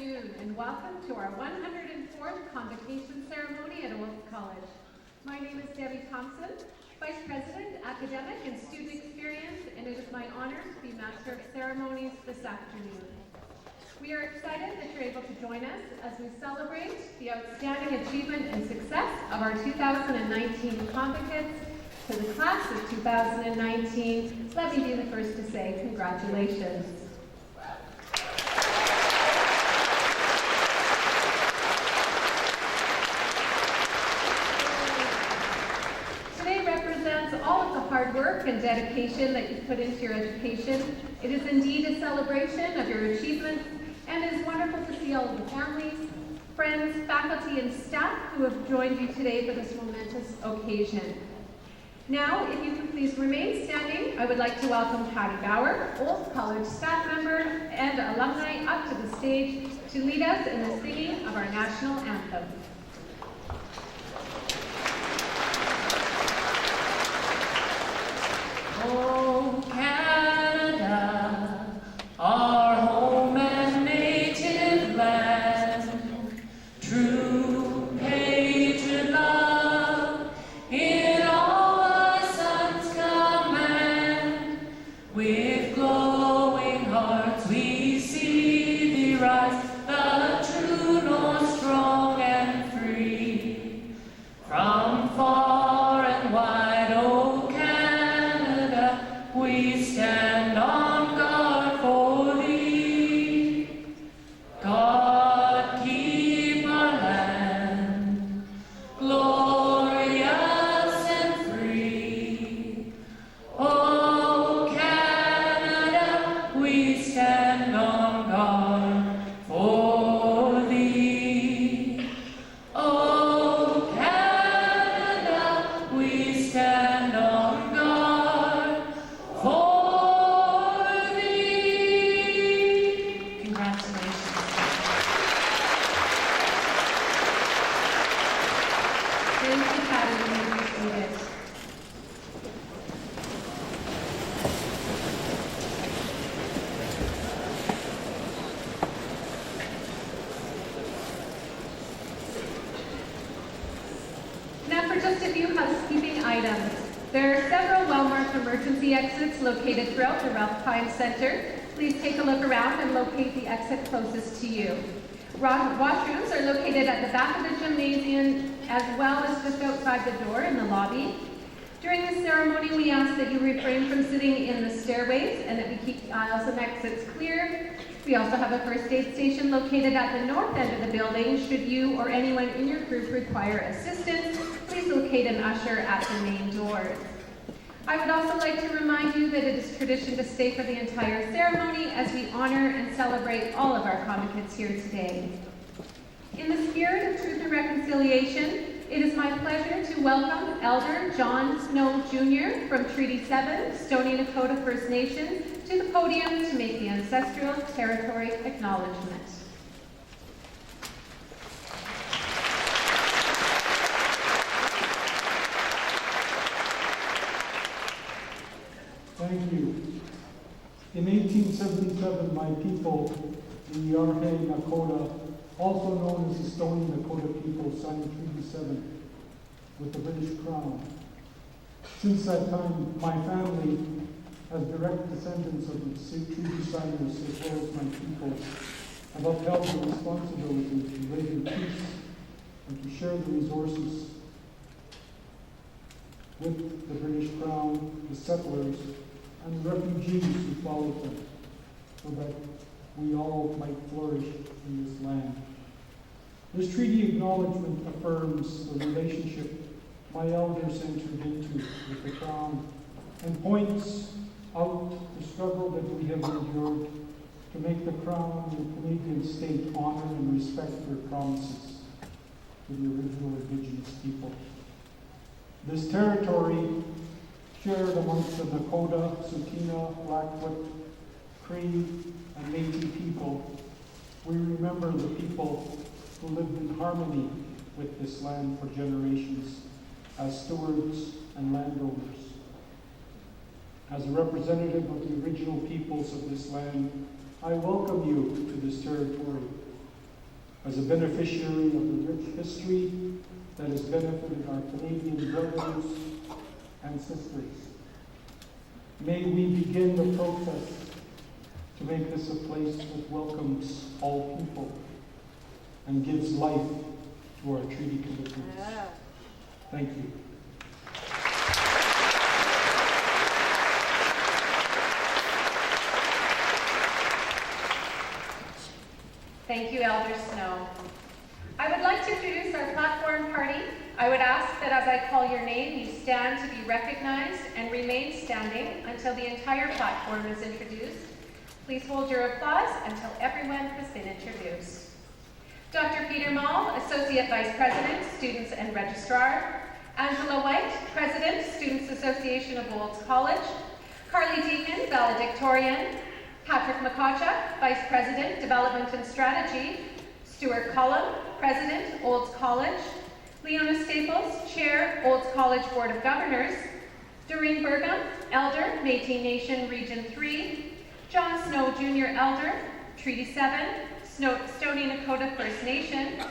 afternoon and welcome to our 104th Convocation ceremony at Auld College. My name is Debbie Thompson, Vice President, Academic and Student Experience, and it is my honor to be Master of Ceremonies this afternoon. We are excited that you're able to join us as we celebrate the outstanding achievement and success of our 2019 convocates. To the class of 2019, let me be the first to say congratulations. Today represents all of the hard work and dedication that you put into your education. It is indeed a celebration of your achievements, and it is wonderful to see all of the families, friends, faculty, and staff who have joined you today for this momentous occasion. Now, if you can please remain standing, I would like to welcome Patty Bauer, Auld College staff member and alumni, up to the stage to lead us in the singing of our national anthem. Oh, Canada, our home and native land, true patriot love in all our sons command. With glowing hearts we see thee rise, the true north, strong and free. From far and wide, oh Canada, we stand on guard for thee. God keep our land glorious and free. Oh Canada, we stand on guard for thee. Oh Canada, we stand on guard for thee. Congratulations. Thank you, Patty. You may be seated. Now for just a few housekeeping items. There are several well-marked emergency exits located throughout the Ralph Pine Center. Please take a look around and locate the exit closest to you. Washrooms are located at the back of the gymnasium as well as just outside the door in the lobby. During the ceremony, we ask that you refrain from sitting in the stairways and that we keep the aisles and exits clear. We also have a first aid station located at the north end of the building. Should you or anyone in your group require assistance, please locate an usher at the main doors. I would also like to remind you that it is tradition to stay for the entire ceremony as we honor and celebrate all of our convocates here today. In the spirit of truth and reconciliation, it is my pleasure to welcome Elder John Snow Jr. from Treaty 7, Stoney Nakoda First Nation, to the podium to make the ancestral territory acknowledgement. Thank you. In 1877, my people, the Yarhe Nakoda, also known as the Stoney Nakoda people, signed Treaty 7 with the British Crown. Since that time, my family, as direct descendants of the treaty signers as well as my people, have upheld the responsibility to live in peace and to share the resources with the British Crown, the settlers, and the refugees who followed them, so that we all might flourish in this land. This treaty acknowledgement affirms the relationship my elders entered into with the Crown and points out the struggle that we have endured to make the Crown and the Canadian state honor and respect their promises to the original Indigenous people. This territory, shared amongst the Nakoda, Tsuut'ina, Blackfoot, Cree, and Métis people, we remember the people who lived in harmony with this land for generations as stewards and landowners. As a representative of the original peoples of this land, I welcome you to this territory as a beneficiary of the rich history that has benefited our Canadian brothers and sisters. May we begin the process to make this a place that welcomes all people and gives life to our treaty commitments. Thank you. Thank you, Elder Snow. I would like to introduce our platform party. I would ask that as I call your name, you stand to be recognized and remain standing until the entire platform is introduced. Please hold your applause until everyone has been introduced. Dr. Peter Mall, Associate Vice President, Students and Registrar. Angela White, President, Students Association of Auld College. Carly Deacon, Valedictorian. Patrick McCawchuk, Vice President, Development and Strategy. Stuart Cullum, President, Auld College. Leona Staples, Chair, Auld College Board of Governors. Doreen Burgum, Elder, Métis Nation Region 3. John Snow, Jr. Elder, Treaty 7, Stony Nakota First Nation.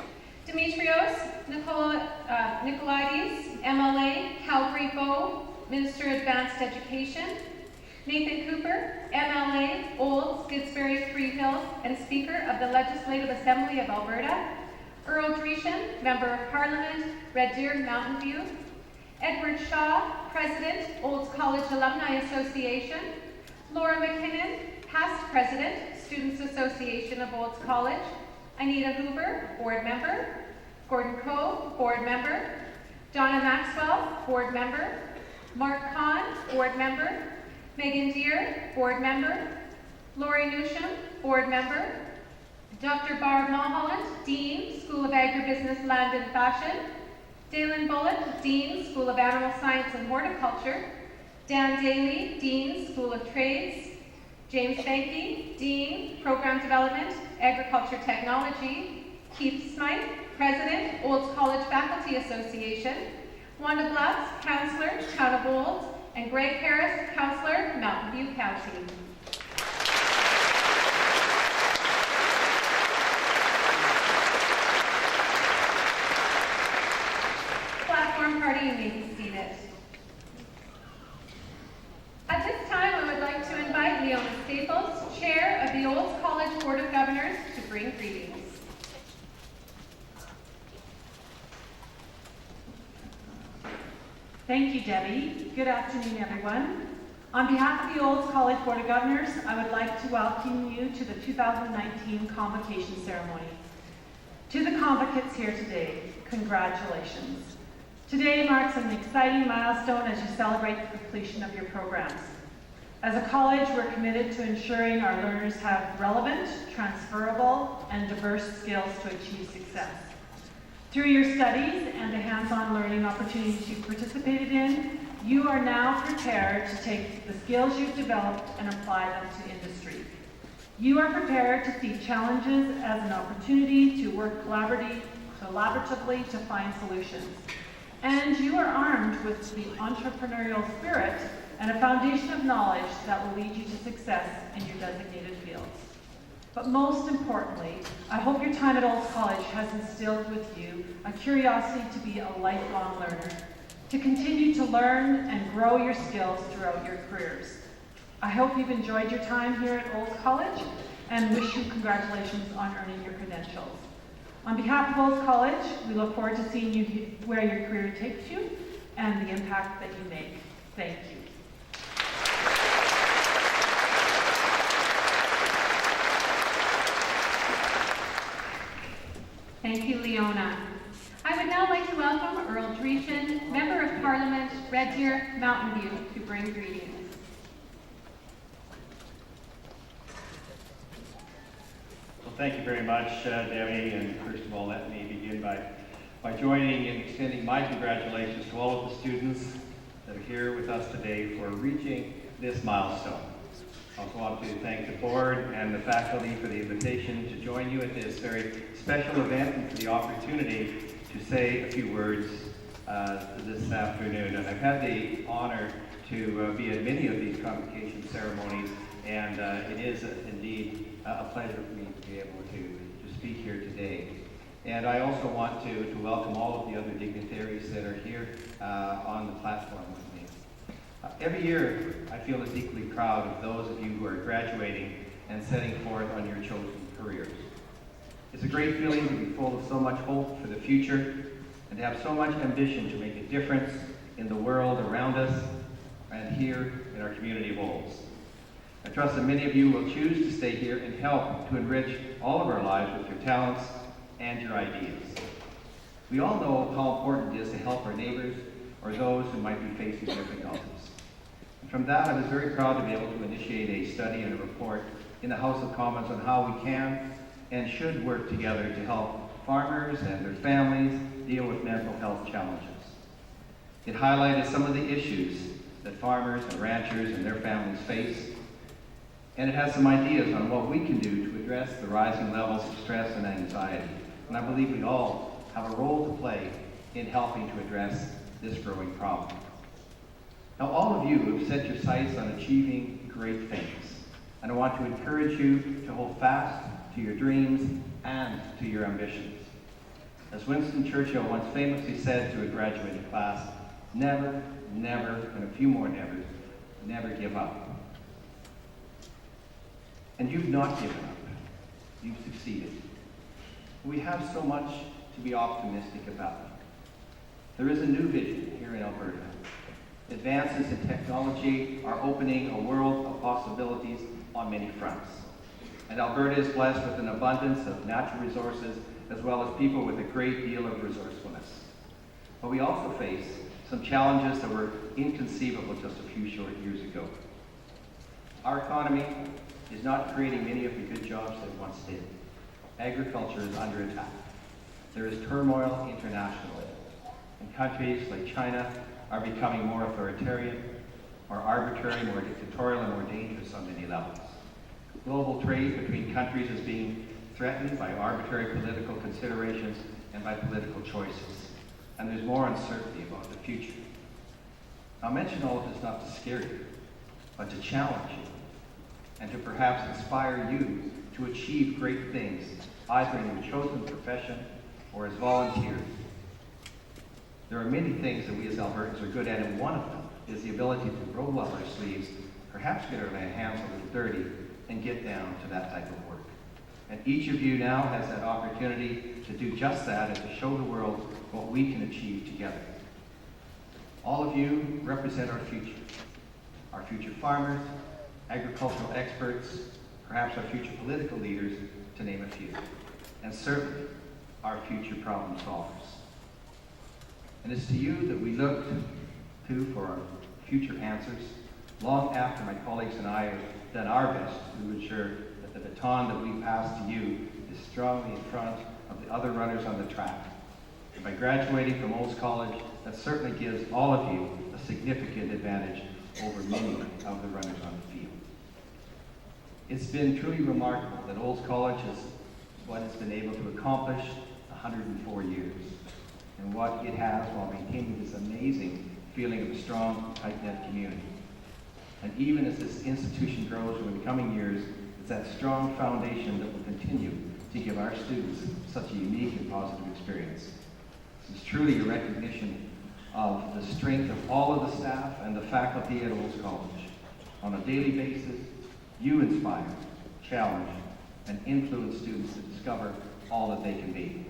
Demetrios Nicolaides, MLA, Calgary Bow, Minister Advanced Education. Nathan Cooper, MLA, Old, Didsbury, Three Hills, and Speaker of the Legislative Assembly of Alberta. Earl Dreeshen, Member of Parliament, Red Deer, Mountain View. Edward Shaw, President, Old College Alumni Association. Laura McKinnon, Past President, Students Association of Old College. Anita Hoover, Board Member. Gordon Coe, Board Member. Donna Maxwell, Board Member. Mark Kahn, Board Member. Megan Deere, Board Member. Lori Newsham, Board Member. Dr. Barb Mulholland, Dean, School of Agribusiness, Land and Fashion. Dalen Bullock, Dean, School of Animal Science and Horticulture. Dan Daly, Dean, School of Trades. James Sankey, Dean, Program Development, Agriculture Technology. Keith Smythe, President, Old College Faculty Association. Wanda Bluffs, Councillor, Town of Old. And Greg Harris, Councillor, Mountain View County. Platform party, you may be seated. At this time, I would like to invite Leona Staples, Chair of the Old College Board of Governors, to bring greetings. Thank you, Debbie. Good afternoon, everyone. On behalf of the Old College Board of Governors, I would like to welcome you to the 2019 Convocation Ceremony. To the convocates here today, congratulations. Today marks an exciting milestone as you celebrate the completion of your programs. As a college, we're committed to ensuring our learners have relevant, transferable, and diverse skills to achieve success. Through your studies and the hands-on learning opportunities you've participated in, you are now prepared to take the skills you've developed and apply them to industry. You are prepared to see challenges as an opportunity to work collaboratively to find solutions. And you are armed with the entrepreneurial spirit and a foundation of knowledge that will lead you to success in your designated fields. But most importantly, I hope your time at Old College has instilled with you a curiosity to be a lifelong learner, to continue to learn and grow your skills throughout your careers. I hope you've enjoyed your time here at Old College and wish you congratulations on earning your credentials. On behalf of Old College, we look forward to seeing you where your career takes you and the impact that you make. Thank you. Thank you, Leona. I would now like to welcome Earl Dreeshen, Member of Parliament, Red Deer, Mountain View, to bring greetings. Well, thank you very much, Debbie, and first of all, let me begin by joining in extending my congratulations to all of the students that are here with us today for reaching this milestone. I also want to thank the board and the faculty for the invitation to join you at this very special event and for the opportunity to say a few words this afternoon. And I've had the honor to be at many of these convocation ceremonies, and it is indeed a pleasure for me to be able to speak here today. And I also want to welcome all of the other dignitaries that are here on the platform with me. Every year, I feel as equally proud of those of you who are graduating and setting forth on your chosen careers. It's a great feeling to be full of so much hope for the future and to have so much ambition to make a difference in the world around us and here in our community of Olds. I trust that many of you will choose to stay here and help to enrich all of our lives with your talents and your ideas. We all know how important it is to help our neighbors or those who might be facing difficulties. And from that, I was very proud to be able to initiate a study and a report in the House of Commons on how we can and should work together to help farmers and their families deal with mental health challenges. It highlighted some of the issues that farmers and ranchers and their families face, and it has some ideas on what we can do to address the rising levels of stress and anxiety. And I believe we all have a role to play in helping to address this growing problem. Now, all of you have set your sights on achieving great things, and I want to encourage you to hold fast to your dreams and to your ambitions. As Winston Churchill once famously said to a graduating class, never, never, and a few more nevers, never give up. And you've not given up. You've succeeded. We have so much to be optimistic about. There is a new vision here in Alberta. Advances in technology are opening a world of possibilities on many fronts. And Alberta is blessed with an abundance of natural resources as well as people with a great deal of resourcefulness. But we also face some challenges that were inconceivable just a few short years ago. Our economy is not creating many of the good jobs that it once did. Agriculture is under attack. There is turmoil internationally, and countries like China are becoming more authoritarian, more arbitrary, more dictatorial, and more dangerous on many levels. Global trade between countries is being threatened by arbitrary political considerations and by political choices, and there's more uncertainty about the future. I'll mention all of this not to scare you, but to challenge you, and to perhaps inspire you to achieve great things, either in your chosen profession or as volunteers. There are many things that we as Albertans are good at, and one of them is the ability to roll up our sleeves, perhaps get our hands a little dirty, and get down to that type of work. And each of you now has that opportunity to do just that and to show the world what we can achieve together. All of you represent our future farmers, agricultural experts, perhaps our future political leaders, to name a few, and certainly our future problem solvers. And it's to you that we look to for our future answers, long after my colleagues and I have done our best to ensure that the baton that we pass to you is strongly in front of the other runners on the track. And by graduating from Olds College, that certainly gives all of you a significant advantage over many of the runners on the field. It's been truly remarkable that Olds College is what it's been able to accomplish 104 years, and what it has while maintaining this amazing feeling of a strong, tight-knit community. And even as this institution grows over the coming years, it's that strong foundation that will continue to give our students such a unique and positive experience. This is truly a recognition of the strength of all of the staff and the faculty at Olds College. On a daily basis, you inspire, challenge, and influence students to discover all that they can be.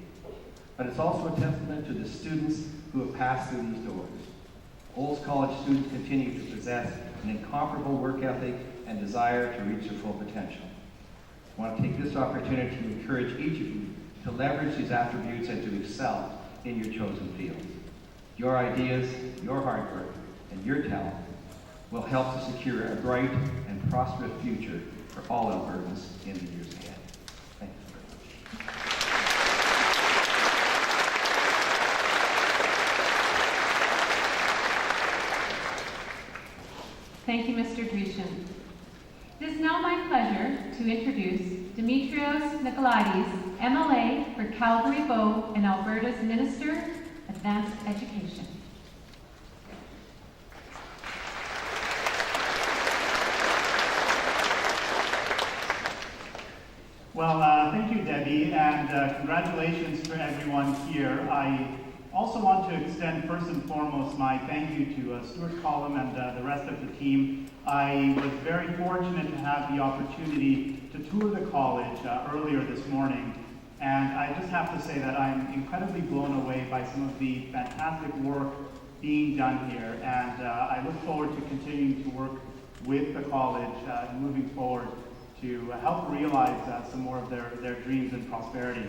But it's also a testament to the students who have passed through these doors. Olds College students continue to possess an incomparable work ethic and desire to reach their full potential. I want to take this opportunity to encourage each of you to leverage these attributes and to excel in your chosen field. Your ideas, your hard work, and your talent will help to secure a bright and prosperous future for all Albertans in the years ahead. Thank you very much. Thank you, Mr. Dreeshen. It is now my pleasure to introduce Dimitrios Nicolaides, MLA for Calgary-Bow and Alberta's Minister, Advanced Education. Well, thank you, Debbie, and and congratulations to everyone here. I also want to extend first and foremost my thank you to Stuart Collum and the rest of the team. I was very fortunate to have the opportunity to tour the college earlier this morning, and I just have to say that I'm incredibly blown away by some of the fantastic work being done here, and I look forward to continuing to work with the college moving forward to help realize some more of their dreams and prosperity.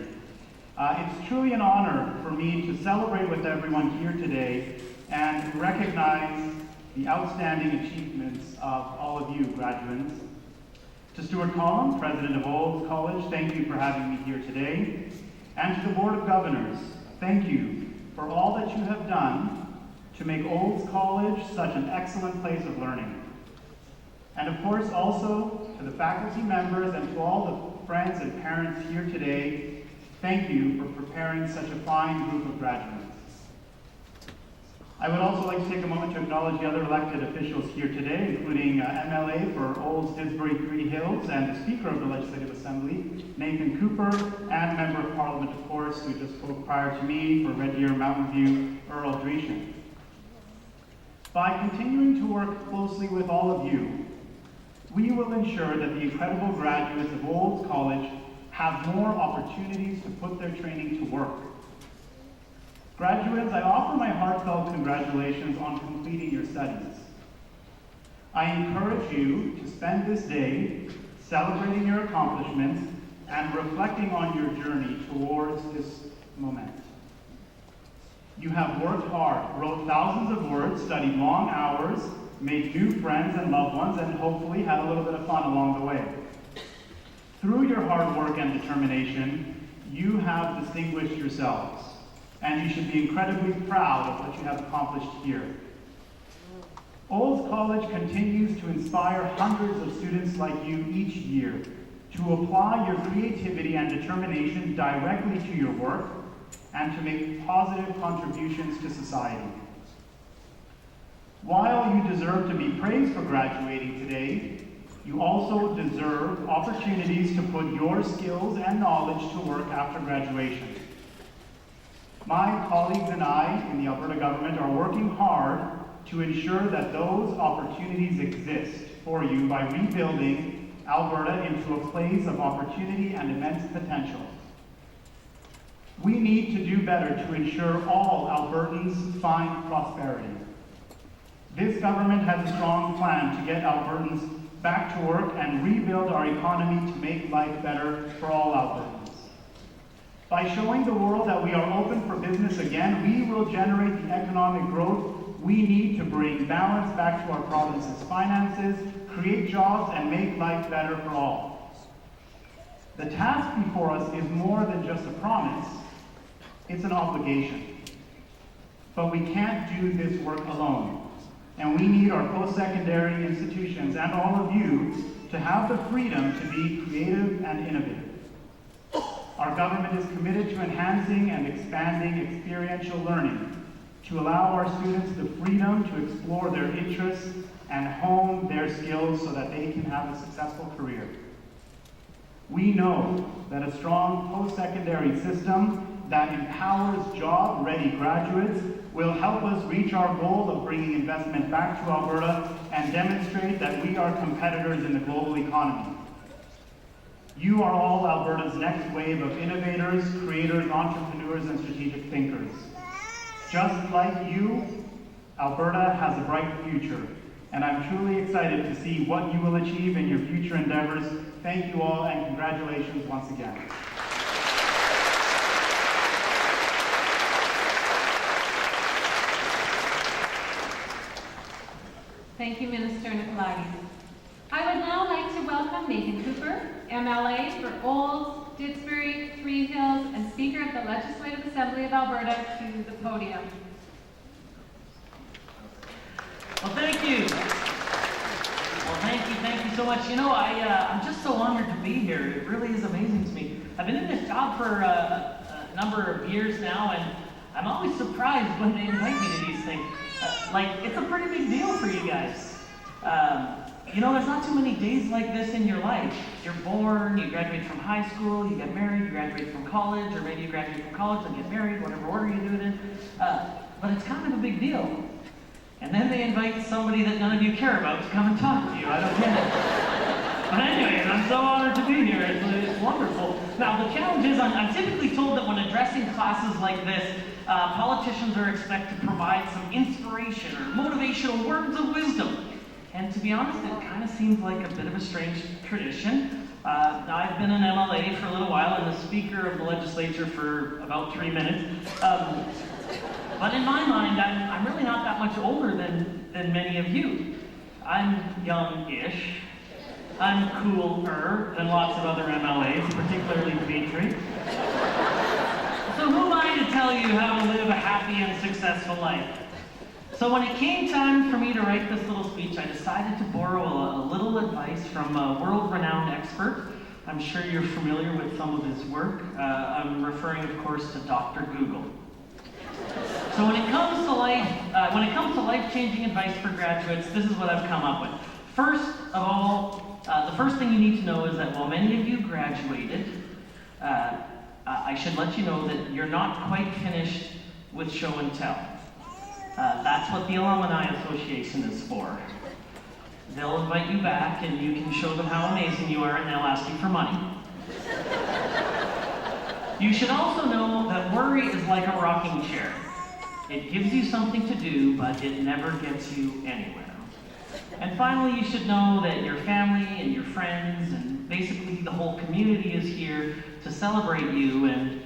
It's truly an honor for me to celebrate with everyone here today and recognize the outstanding achievements of all of you graduates. To Stuart Collum, President of Auld College, thank you for having me here today. And to the Board of Governors, thank you for all that you have done to make Auld College such an excellent place of learning. And of course also to the faculty members and to all the friends and parents here today, thank you for preparing such a fine group of graduates. I would also like to take a moment to acknowledge the other elected officials here today, including MLA for Old Didsbury Three Hills and the Speaker of the Legislative Assembly, Nathan Cooper, and Member of Parliament, of course, who just spoke prior to me for Red Deer Mountain View, Earl Dreeshen. By continuing to work closely with all of you, we will ensure that the incredible graduates of Auld College have more opportunities to put their training to work. Graduates, I offer my heartfelt congratulations on completing your studies. I encourage you to spend this day celebrating your accomplishments and reflecting on your journey towards this moment. You have worked hard, wrote thousands of words, studied long hours, made new friends and loved ones, and hopefully had a little bit of fun along the way. Through your hard work and determination, you have distinguished yourselves, and you should be incredibly proud of what you have accomplished here. Auld College continues to inspire hundreds of students like you each year to apply your creativity and determination directly to your work and to make positive contributions to society. While you deserve to be praised for graduating today, you also deserve opportunities to put your skills and knowledge to work after graduation. My colleagues and I in the Alberta government are working hard to ensure that those opportunities exist for you by rebuilding Alberta into a place of opportunity and immense potential. We need to do better to ensure all Albertans find prosperity. This government has a strong plan to get Albertans back to work and rebuild our economy to make life better for all Albertans. By showing the world that we are open for business again, we will generate the economic growth we need to bring balance back to our province's finances, create jobs, and make life better for all. The task before us is more than just a promise, it's an obligation. But we can't do this work alone, and we need our post-secondary institutions and all of you to have the freedom to be creative and innovative. Our government is committed to enhancing and expanding experiential learning to allow our students the freedom to explore their interests and hone their skills so that they can have a successful career. We know that a strong post-secondary system that empowers job-ready graduates will help us reach our goal of bringing investment back to Alberta and demonstrate that we are competitors in the global economy. You are all Alberta's next wave of innovators, creators, entrepreneurs, and strategic thinkers. Just like you, Alberta has a bright future, and I'm truly excited to see what you will achieve in your future endeavors. Thank you all, and congratulations once again. Thank you, Minister Nicolakis. I would now like to welcome Nathan Cooper, MLA for Auld, Didsbury, Three Hills, and Speaker of the Legislative Assembly of Alberta, to the podium. Well, thank you. Well, thank you so much. You know, I'm just so honored to be here. It really is amazing to me. I've been in this job for a number of years now, and I'm always surprised when they invite me to these things. Like, it's a pretty big deal for you guys. you know, there's not too many days like this in your life. You're born, you graduate from high school, you get married, you graduate from college, or maybe you graduate from college and get married, whatever order you do it in. But it's kind of a big deal. And then they invite somebody that none of you care about to come and talk to you. I don't get it. But anyways, I'm so honored to be here. It's wonderful. Now, the challenge is I'm typically told that when addressing classes like this, politicians are expected to provide some inspiration or motivational words of wisdom. And to be honest, it kind of seems like a bit of a strange tradition. Now, I've been an MLA for a little while and the Speaker of the Legislature for about 3 minutes. But in my mind, I'm really not that much older than many of you. I'm young-ish. I'm cooler than lots of other MLAs, particularly Dimitri. So who am I to tell you how to live a happy and successful life? So when it came time for me to write this little speech, I decided to borrow a little advice from a world-renowned expert. I'm sure you're familiar with some of his work. I'm referring, of course, to Dr. Google. So when it comes to life-changing advice for graduates, this is what I've come up with. First of all, the first thing you need to know is that while many of you graduated, I should let you know that you're not quite finished with show and tell. That's what the Alumni Association is for. They'll invite you back and you can show them how amazing you are and they'll ask you for money. You should also know that worry is like a rocking chair. It gives you something to do, but it never gets you anywhere. And finally, you should know that your family and your friends and basically the whole community is here to celebrate you. And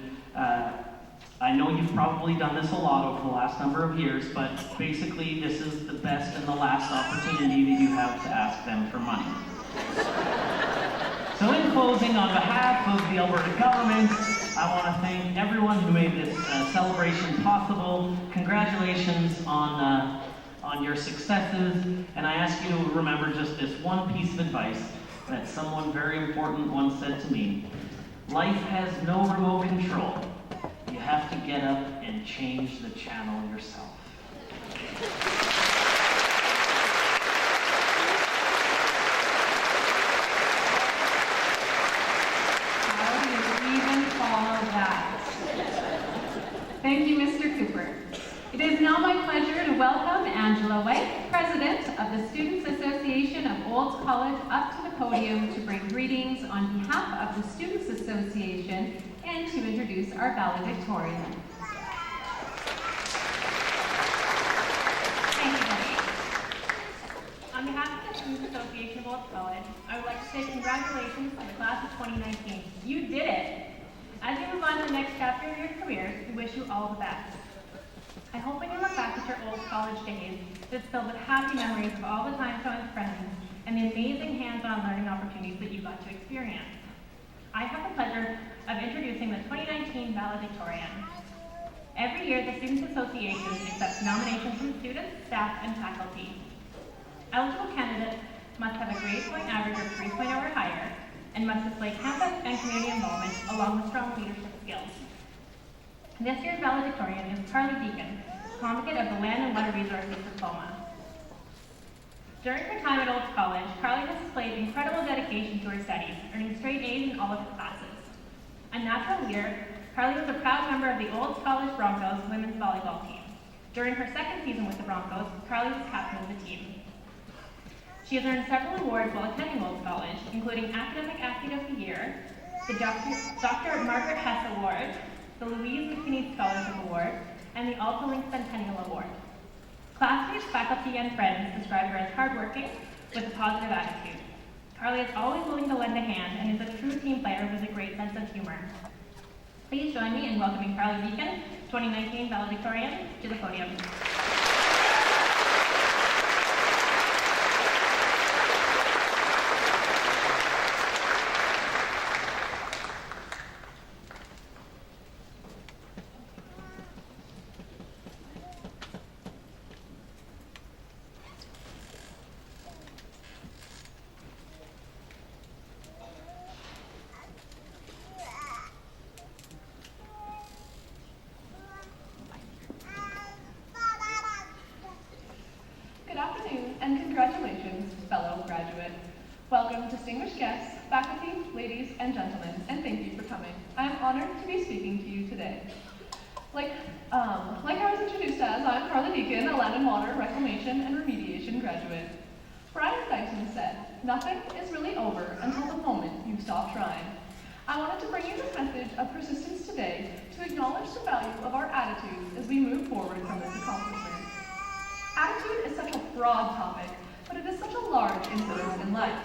I know you've probably done this a lot over the last number of years, but basically this is the best and the last opportunity that you have to ask them for money. So in closing, on behalf of the Alberta government, I want to thank everyone who made this celebration possible. Congratulations on your successes, and I ask you to remember just this one piece of advice that someone very important once said to me. Life has no remote control. You have to get up and change the channel yourself. How do you even follow that? Thank you, Mr. Cooper. It is now my pleasure to welcome Angela White, President of the Students Association of Auld College, up to the podium to bring greetings on behalf of the Students Association and to introduce our valedictorian. Thank you, Debbie. On behalf of the Students Association of Auld College, I would like to say congratulations to the class of 2019. You did it! As you move on to the next chapter of your careers, we wish you all the best. I hope when you look back at your Auld College days, it's filled with happy memories of all the time spent with friends and the amazing hands-on learning opportunities that you got to experience. I have the pleasure of introducing the 2019 valedictorian. Every year, the Students Association accepts nominations from students, staff, and faculty. Eligible candidates must have a grade point average of 3.0 or higher and must display campus and community involvement along with strong leadership skills. This year's valedictorian is Carly Deacon, convocate of the Land and Water Resources Diploma. During her time at Auld College, Carly has displayed incredible dedication to her studies, earning straight A's in all of her classes. A natural leader, Carly was a proud member of the Auld College Broncos women's volleyball team. During her second season with the Broncos, Carly was captain of the team. She has earned several awards while attending Auld College, including Academic Athlete of the Year, the Dr. Margaret Hess Award, the Louise McKinney Scholarship Award, and the Alta-Link Centennial Award. Classmates, faculty, and friends describe her as hardworking with a positive attitude. Carly is always willing to lend a hand and is a true team player with a great sense of humor. Please join me in welcoming Carly Deacon, 2019 valedictorian, to the podium. Welcome, distinguished guests, faculty, ladies, and gentlemen, and thank you for coming. I am honored to be speaking to you today. Like I was introduced as, I'm Carla Deacon, a Land and Water Reclamation and Remediation graduate. Brian Dyson said, "Nothing is really over until the moment you stop trying." I wanted to bring you this message of persistence today to acknowledge the value of our attitudes as we move forward from this accomplishment. Attitude is such a broad topic, but it is such a large influence in life.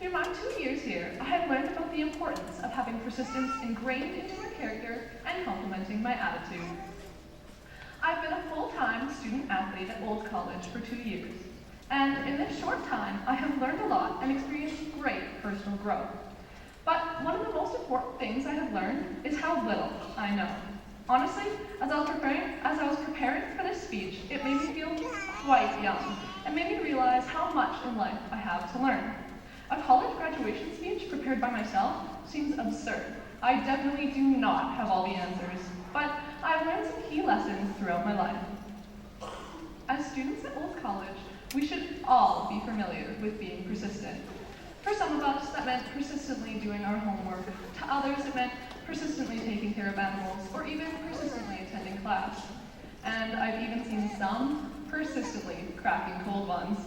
Through my 2 years here, I have learned about the importance of having persistence ingrained into my character and complementing my attitude. I've been a full-time student athlete at Auld College for 2 years, and in this short time, I have learned a lot and experienced great personal growth. But one of the most important things I have learned is how little I know. Honestly, as I was preparing for this speech, it made me feel quite young and made me realize how much in life I have to learn. A college graduation speech prepared by myself seems absurd. I definitely do not have all the answers, but I've learned some key lessons throughout my life. As students at Auld College, we should all be familiar with being persistent. For some of us, that meant persistently doing our homework. To others, it meant persistently taking care of animals, or even persistently attending class. And I've even seen some persistently cracking cold ones.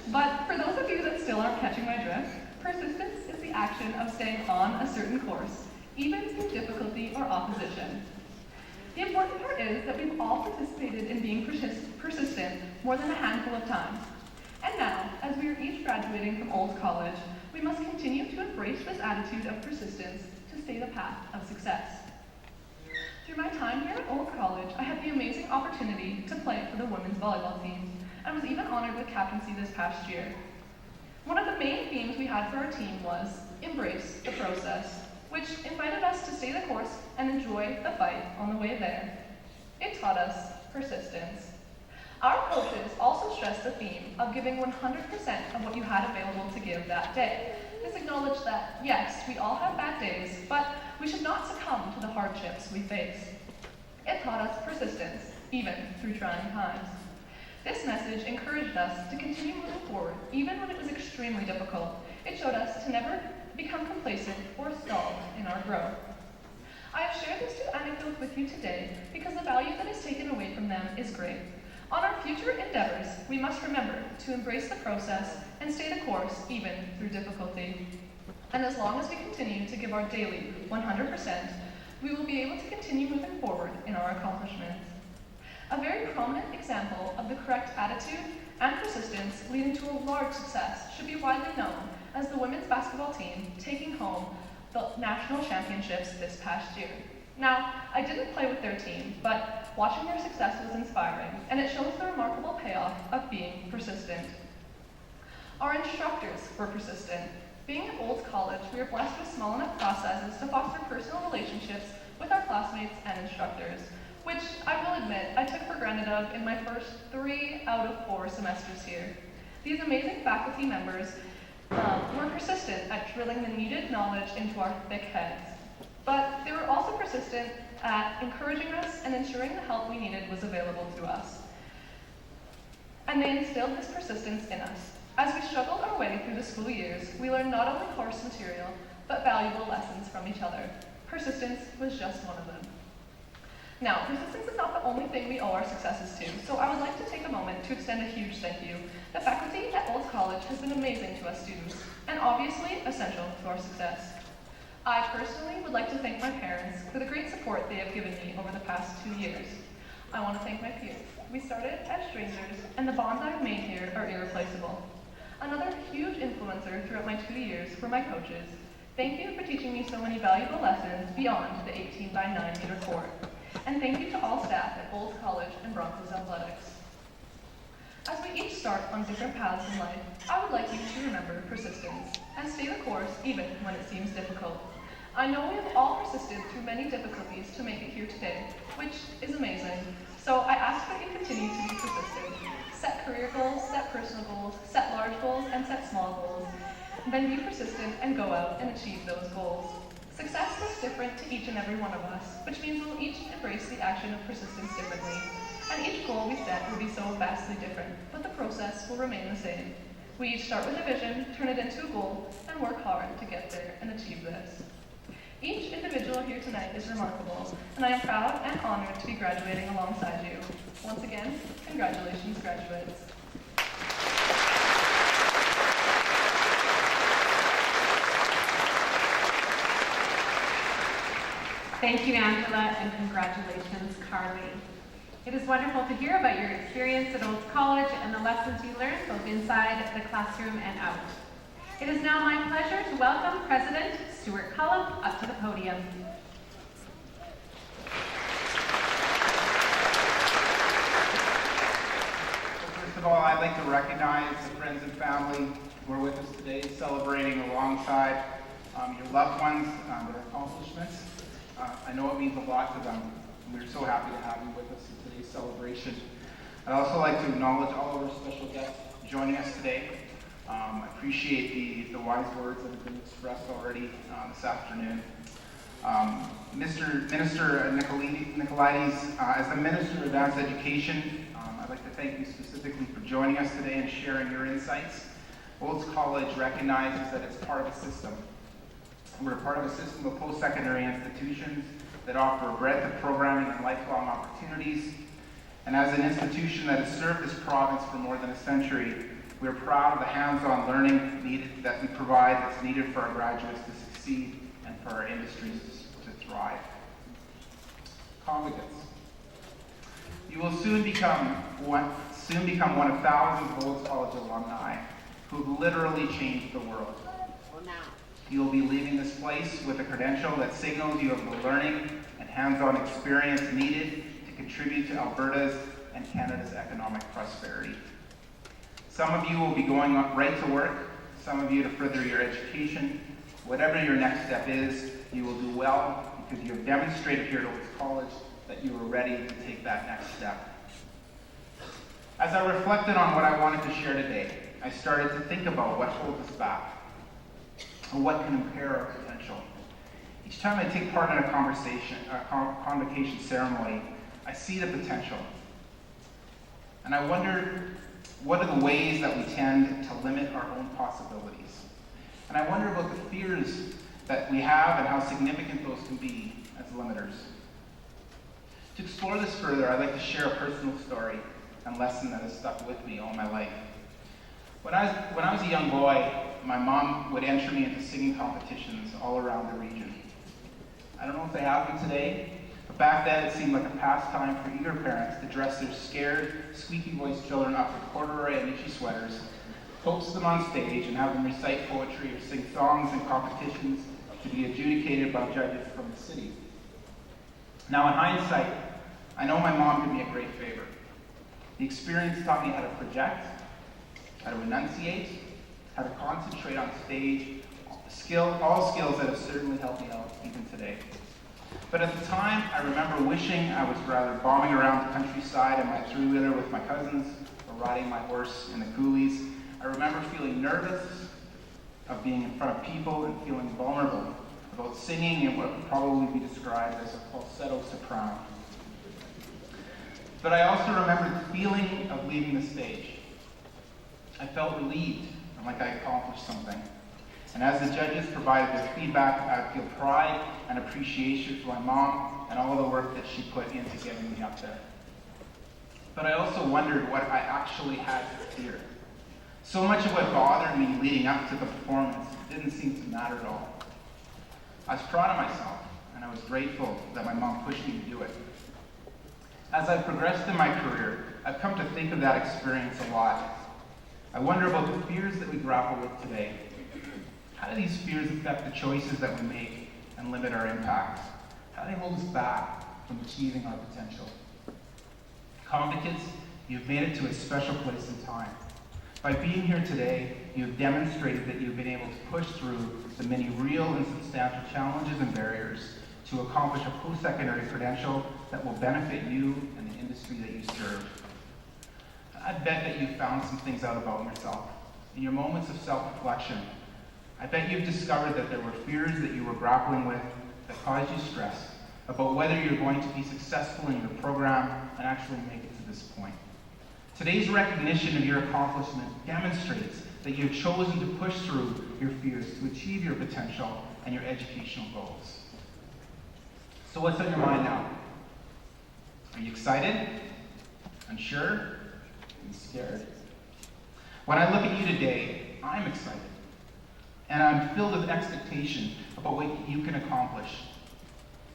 But for those of you that still aren't catching my drift, persistence is the action of staying on a certain course, even through difficulty or opposition. The important part is that we've all participated in being persistent more than a handful of times. And now, as we are each graduating from Auld College, we must continue to embrace this attitude of persistence to stay the path of success. Through my time here at Auld College, I had the amazing opportunity to play for the women's volleyball team, and was even honored with captaincy this past year. One of the main themes we had for our team was embrace the process, which invited us to stay the course and enjoy the fight on the way there. It taught us persistence. Our coaches also stressed the theme of giving 100% of what you had available to give that day. This acknowledged that, yes, we all have bad days, but we should not succumb to the hardships we face. It taught us persistence, even through trying times. This message encouraged us to continue moving forward, even when it was extremely difficult. It showed us to never become complacent or stalled in our growth. I have shared these two anecdotes with you today because the value that is taken away from them is great. On our future endeavors, we must remember to embrace the process and stay the course even through difficulty. And as long as we continue to give our daily 100%, we will be able to continue moving forward in our accomplishments. A very prominent example of the correct attitude and persistence leading to a large success should be widely known as the women's basketball team taking home the national championships this past year. Now, I didn't play with their team, but watching their success was inspiring, and it shows the remarkable payoff of being persistent. Our instructors were persistent. Being at Auld College, we are blessed with small enough processes to foster personal relationships with our classmates and instructors, which I will admit I took for granted of in my first 3 out of 4 semesters here. These amazing faculty members were persistent at drilling the needed knowledge into our thick heads. But they were also persistent at encouraging us and ensuring the help we needed was available to us. And they instilled this persistence in us. As we struggled our way through the school years, we learned not only course material, but valuable lessons from each other. Persistence was just one of them. Now, persistence is not the only thing we owe our successes to, so I would like to take a moment to extend a huge thank you. The faculty at Auld College has been amazing to us students, and obviously essential to our success. I personally would like to thank my parents for the great support they have given me over the past 2 years. I want to thank my peers. We started as strangers, and the bonds I've made here are irreplaceable. Another huge influencer throughout my 2 years were my coaches. Thank you for teaching me so many valuable lessons beyond the 18-by-9-meter court. And thank you to all staff at Auld College and Broncos Athletics. As we each start on different paths in life, I would like you to remember persistence and stay the course even when it seems difficult. I know we have all persisted through many difficulties to make it here today, which is amazing. So I ask that you continue to be persistent. Set career goals, set personal goals, set large goals, and set small goals. Then be persistent and go out and achieve those goals. Success looks different to each and every one of us, which means we'll each embrace the action of persistence differently. And each goal we set will be so vastly different, but the process will remain the same. We each start with a vision, turn it into a goal, and work hard to get there and achieve this. Each individual here tonight is remarkable, and I am proud and honored to be graduating alongside you. Once again, congratulations, graduates. Thank you, Angela, and congratulations, Carly. It is wonderful to hear about your experience at Old College and the lessons you learned both inside the classroom and out. It is now my pleasure to welcome President Stuart Cullum up to the podium. First of all, I'd like to recognize the friends and family who are with us today, celebrating alongside your loved ones, their accomplishments. I know it means a lot to them, and we're so happy to have you with us in today's celebration. I'd also like to acknowledge all of our special guests joining us today. I appreciate the wise words that have been expressed already this afternoon. Minister Nicolaides, as the Minister of Advanced Education, I'd like to thank you specifically for joining us today and sharing your insights. Old College recognizes that it's part of a system. We're part of a system of post-secondary institutions that offer a breadth of programming and lifelong opportunities. And as an institution that has served this province for more than a century, we are proud of the hands-on learning that we provide that's needed for our graduates to succeed and for our industries to thrive. Convocates. You will soon become one of thousands of Old College alumni who have literally changed the world. You will be leaving this place with a credential that signals you have the learning and hands-on experience needed to contribute to Alberta's and Canada's economic prosperity. Some of you will be going right to work, some of you to further your education. Whatever your next step is, you will do well because you have demonstrated here at Old College that you are ready to take that next step. As I reflected on what I wanted to share today, I started to think about what holds us back, or what can impair our potential. Each time I take part in a convocation ceremony, I see the potential. And I wonder, what are the ways that we tend to limit our own possibilities? And I wonder about the fears that we have and how significant those can be as limiters. To explore this further, I'd like to share a personal story and lesson that has stuck with me all my life. When I was a young boy, my mom would enter me into singing competitions all around the region. I don't know if they happen today, but back then it seemed like a pastime for eager parents to dress their scared, squeaky-voiced children up in corduroy and itchy sweaters, coax them on stage, and have them recite poetry or sing songs in competitions to be adjudicated by judges from the city. Now, in hindsight, I know my mom did me a great favor. The experience taught me how to project, how to enunciate, how to concentrate on stage, all skills that have certainly helped me out even today. But at the time, I remember wishing I was rather bombing around the countryside in my three-wheeler with my cousins, or riding my horse in the coulees. I remember feeling nervous of being in front of people and feeling vulnerable about singing in what would probably be described as a falsetto soprano. But I also remember the feeling of leaving the stage. I felt relieved and like I accomplished something. And as the judges provided their feedback, I feel pride and appreciation for my mom and all the work that she put into getting me up there. But I also wondered what I actually had to fear. So much of what bothered me leading up to the performance didn't seem to matter at all. I was proud of myself, and I was grateful that my mom pushed me to do it. As I've progressed in my career, I've come to think of that experience a lot. I wonder about the fears that we grapple with today. How do these fears affect the choices that we make and limit our impact? How do they hold us back from achieving our potential? Convocates, you've made it to a special place in time. By being here today, you've demonstrated that you've been able to push through the many real and substantial challenges and barriers to accomplish a post-secondary credential that will benefit you and the industry that you serve. I bet that you've found some things out about yourself. In your moments of self-reflection, I bet you've discovered that there were fears that you were grappling with that caused you stress about whether you're going to be successful in your program and actually make it to this point. Today's recognition of your accomplishment demonstrates that you have chosen to push through your fears to achieve your potential and your educational goals. So what's on your mind now? Are you excited? Unsure? Are you scared? When I look at you today, I'm excited. And I'm filled with expectation about what you can accomplish.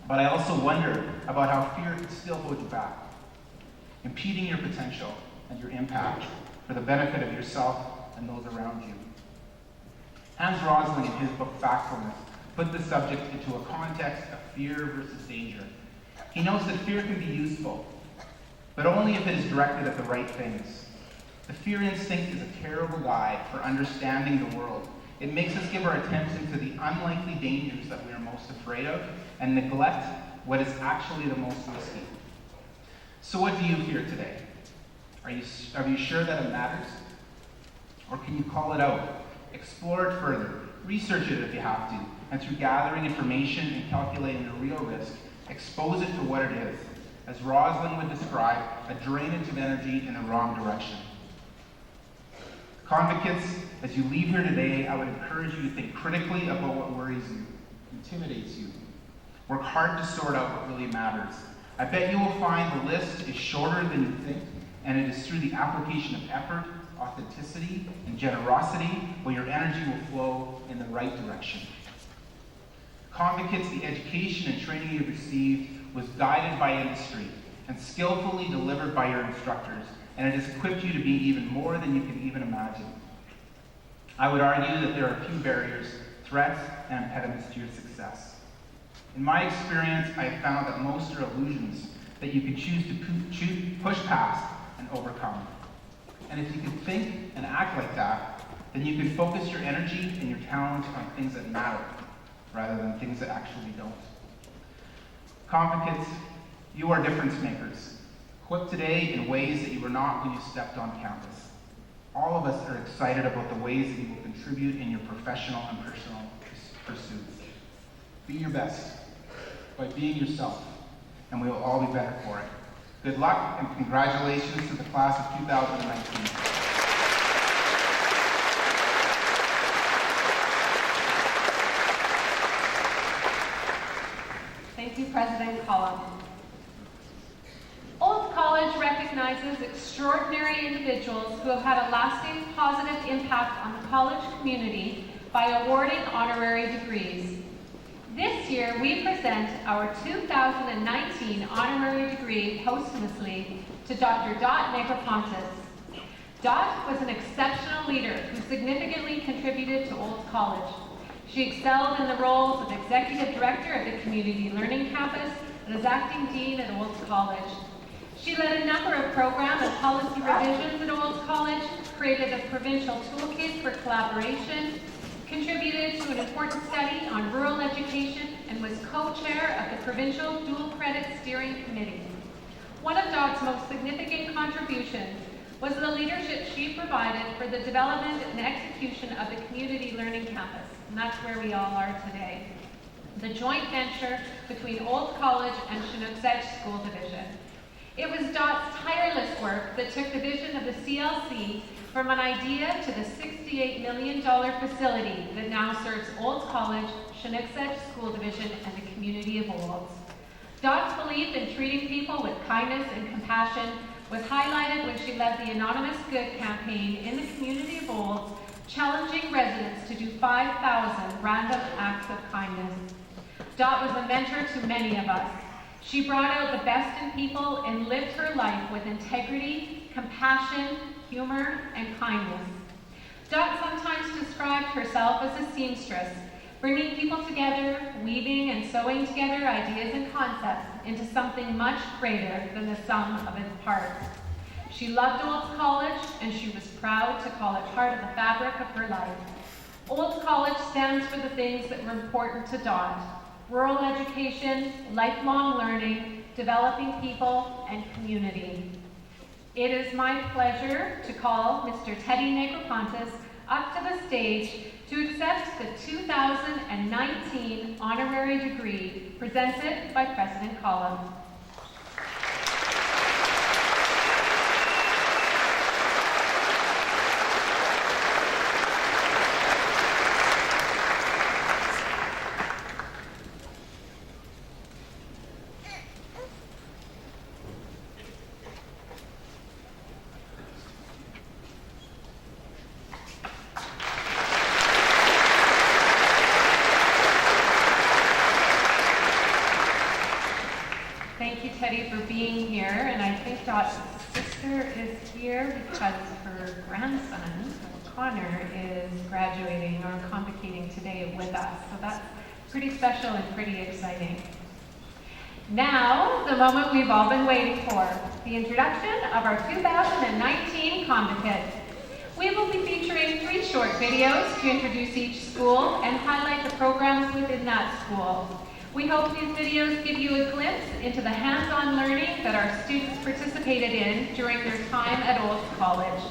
But I also wonder about how fear can still hold you back, impeding your potential and your impact for the benefit of yourself and those around you. Hans Rosling, in his book Factfulness, put the subject into a context of fear versus danger. He notes that fear can be useful, but only if it is directed at the right things. The fear instinct is a terrible guide for understanding the world. It makes us give our attention to the unlikely dangers that we are most afraid of and neglect what is actually the most risky. So what do you fear today? Are you sure that it matters? Or can you call it out? Explore it further. Research it if you have to. And through gathering information and calculating the real risk, expose it for what it is. As Rosling would describe, a drainage of energy in the wrong direction. Convocates, as you leave here today, I would encourage you to think critically about what worries you, intimidates you. Work hard to sort out what really matters. I bet you will find the list is shorter than you think, and it is through the application of effort, authenticity, and generosity where your energy will flow in the right direction. Convocates, the education and training you've received was guided by industry and skillfully delivered by your instructors, and it has equipped you to be even more than you can even imagine. I would argue that there are few barriers, threats, and impediments to your success. In my experience, I have found that most are illusions that you can choose to push past and overcome. And if you can think and act like that, then you can focus your energy and your talent on things that matter, rather than things that actually don't. Convocates, you are difference makers. Equipped today in ways that you were not when you stepped on campus. All of us are excited about the ways that you will contribute in your professional and personal pursuits. Be your best by being yourself, and we will all be better for it. Good luck and congratulations to the class of 2019. Thank you, President Collum. Auld College recognizes extraordinary individuals who have had a lasting positive impact on the college community by awarding honorary degrees. This year, we present our 2019 honorary degree posthumously to Dr. Dot Negroponte. Dot was an exceptional leader who significantly contributed to Auld College. She excelled in the roles of Executive Director at the Community Learning Campus and as Acting Dean at Auld College. She led a number of program and policy revisions at Auld College, created a provincial toolkit for collaboration, contributed to an important study on rural education, and was co-chair of the Provincial Dual Credit Steering Committee. One of Dot's most significant contributions was the leadership she provided for the development and execution of the Community Learning Campus, and that's where we all are today. The joint venture between Auld College and Chinook's Edge School Division. It was Dot's tireless work that took the vision of the CLC from an idea to the $68 million facility that now serves Auld College, Chinook's Edge School Division, and the community of Auld. Dot's belief in treating people with kindness and compassion was highlighted when she led the Anonymous Good campaign in the community of Auld, challenging residents to do 5,000 random acts of kindness. Dot was a mentor to many of us. She brought out the best in people and lived her life with integrity, compassion, humor, and kindness. Dot sometimes described herself as a seamstress, bringing people together, weaving and sewing together ideas and concepts into something much greater than the sum of its parts. She loved Auld College, and she was proud to call it part of the fabric of her life. Auld College stands for the things that were important to Dot: rural education, lifelong learning, developing people, and community. It is my pleasure to call Mr. Teddy Negroponte up to the stage to accept the 2019 honorary degree presented by President Collum. is here because her grandson, Connor, is graduating or convocating today with us. So that's pretty special and pretty exciting. Now, the moment we've all been waiting for, the introduction of our 2019 convocates. We will be featuring 3 short videos to introduce each school and highlight the programs within that school. We hope these videos give you a glimpse into the hands-on learning that our students participated in during their time at Auld College.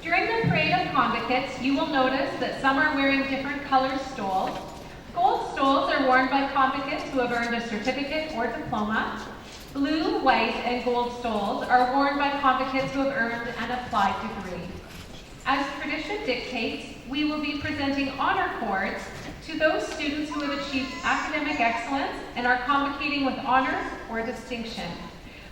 During the parade of convocates, you will notice that some are wearing different color stoles. Gold stoles are worn by convocates who have earned a certificate or diploma. Blue, white, and gold stoles are worn by convocates who have earned an applied degree. As tradition dictates, we will be presenting honor cords to those students who have achieved academic excellence and are convocating with honors or distinction.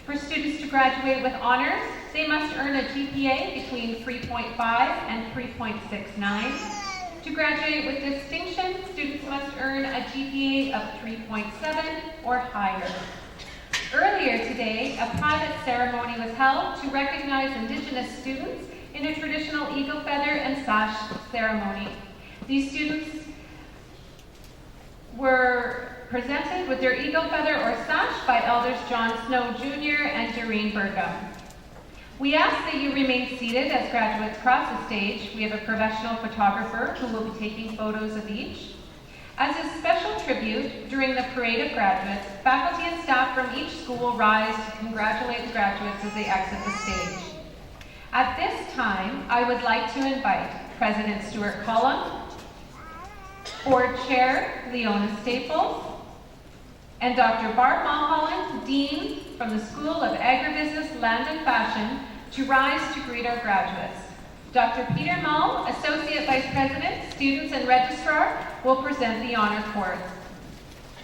For students to graduate with honors, they must earn a GPA between 3.5 and 3.69. To graduate with distinction, students must earn a GPA of 3.7 or higher. Earlier today, a private ceremony was held to recognize Indigenous students in a traditional eagle feather and sash ceremony. These students were presented with their eagle feather or sash by Elders John Snow Jr. and Doreen Burgum. We ask that you remain seated as graduates cross the stage. We have a professional photographer who will be taking photos of each. As a special tribute, during the parade of graduates, faculty and staff from each school rise to congratulate the graduates as they exit the stage. At this time, I would like to invite President Stuart Cullum, Board Chair Leona Staples, and Dr. Bart Mulholland, Dean from the School of Agribusiness, Land and Fashion, to rise to greet our graduates. Dr. Peter Mull, Associate Vice President, Students and Registrar, will present the honor cords.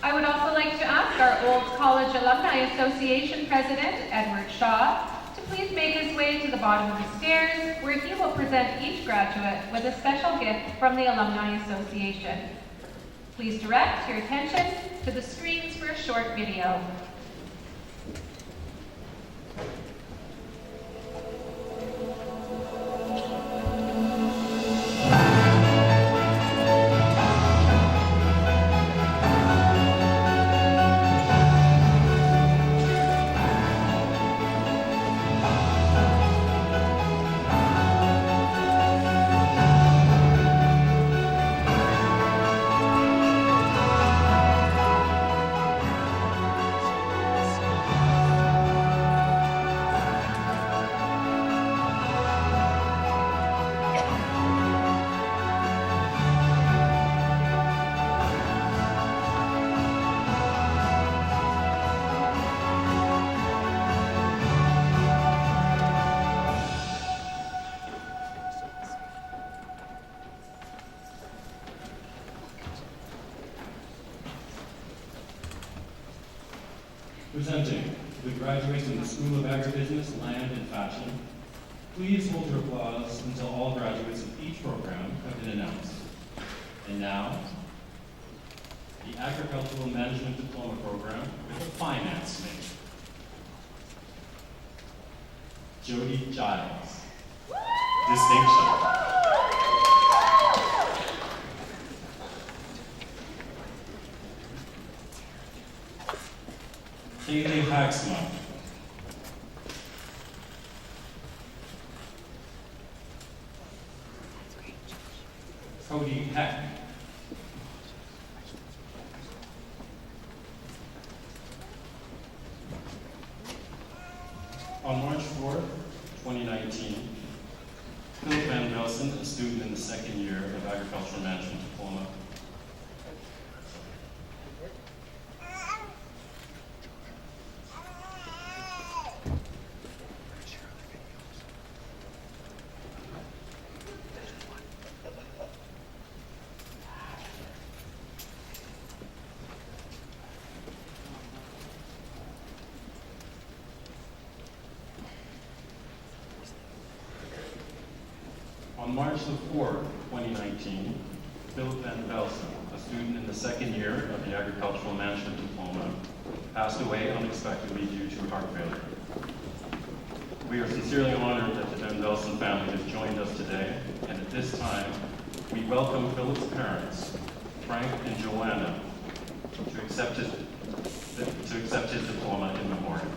I would also like to ask our Auld College Alumni Association President, Edward Shaw, to please make his way to the bottom of the stairs, where he will present each graduate with a special gift from the Alumni Association. Please direct your attention to the screens for a short video. Presenting the graduates in the School of Agribusiness, Land and Fashion. Please hold your applause until all graduates of each program have been announced. And now, the Agricultural Management Diploma Program with a finance major. Jody Giles. Distinction. Haley Haxma. Cody Heck. On March 4th, 2019, Philip Van Velsen, a student in the second year of Agricultural Management Diploma, on March the 4th, 2019, Philip Van Velsen, a student in the second year of the Agricultural Management Diploma, passed away unexpectedly due to heart failure. We are sincerely honored that the Van Velsen family has joined us today, and at this time, we welcome Philip's parents, Frank and Joanna, to accept his diploma in memoriam.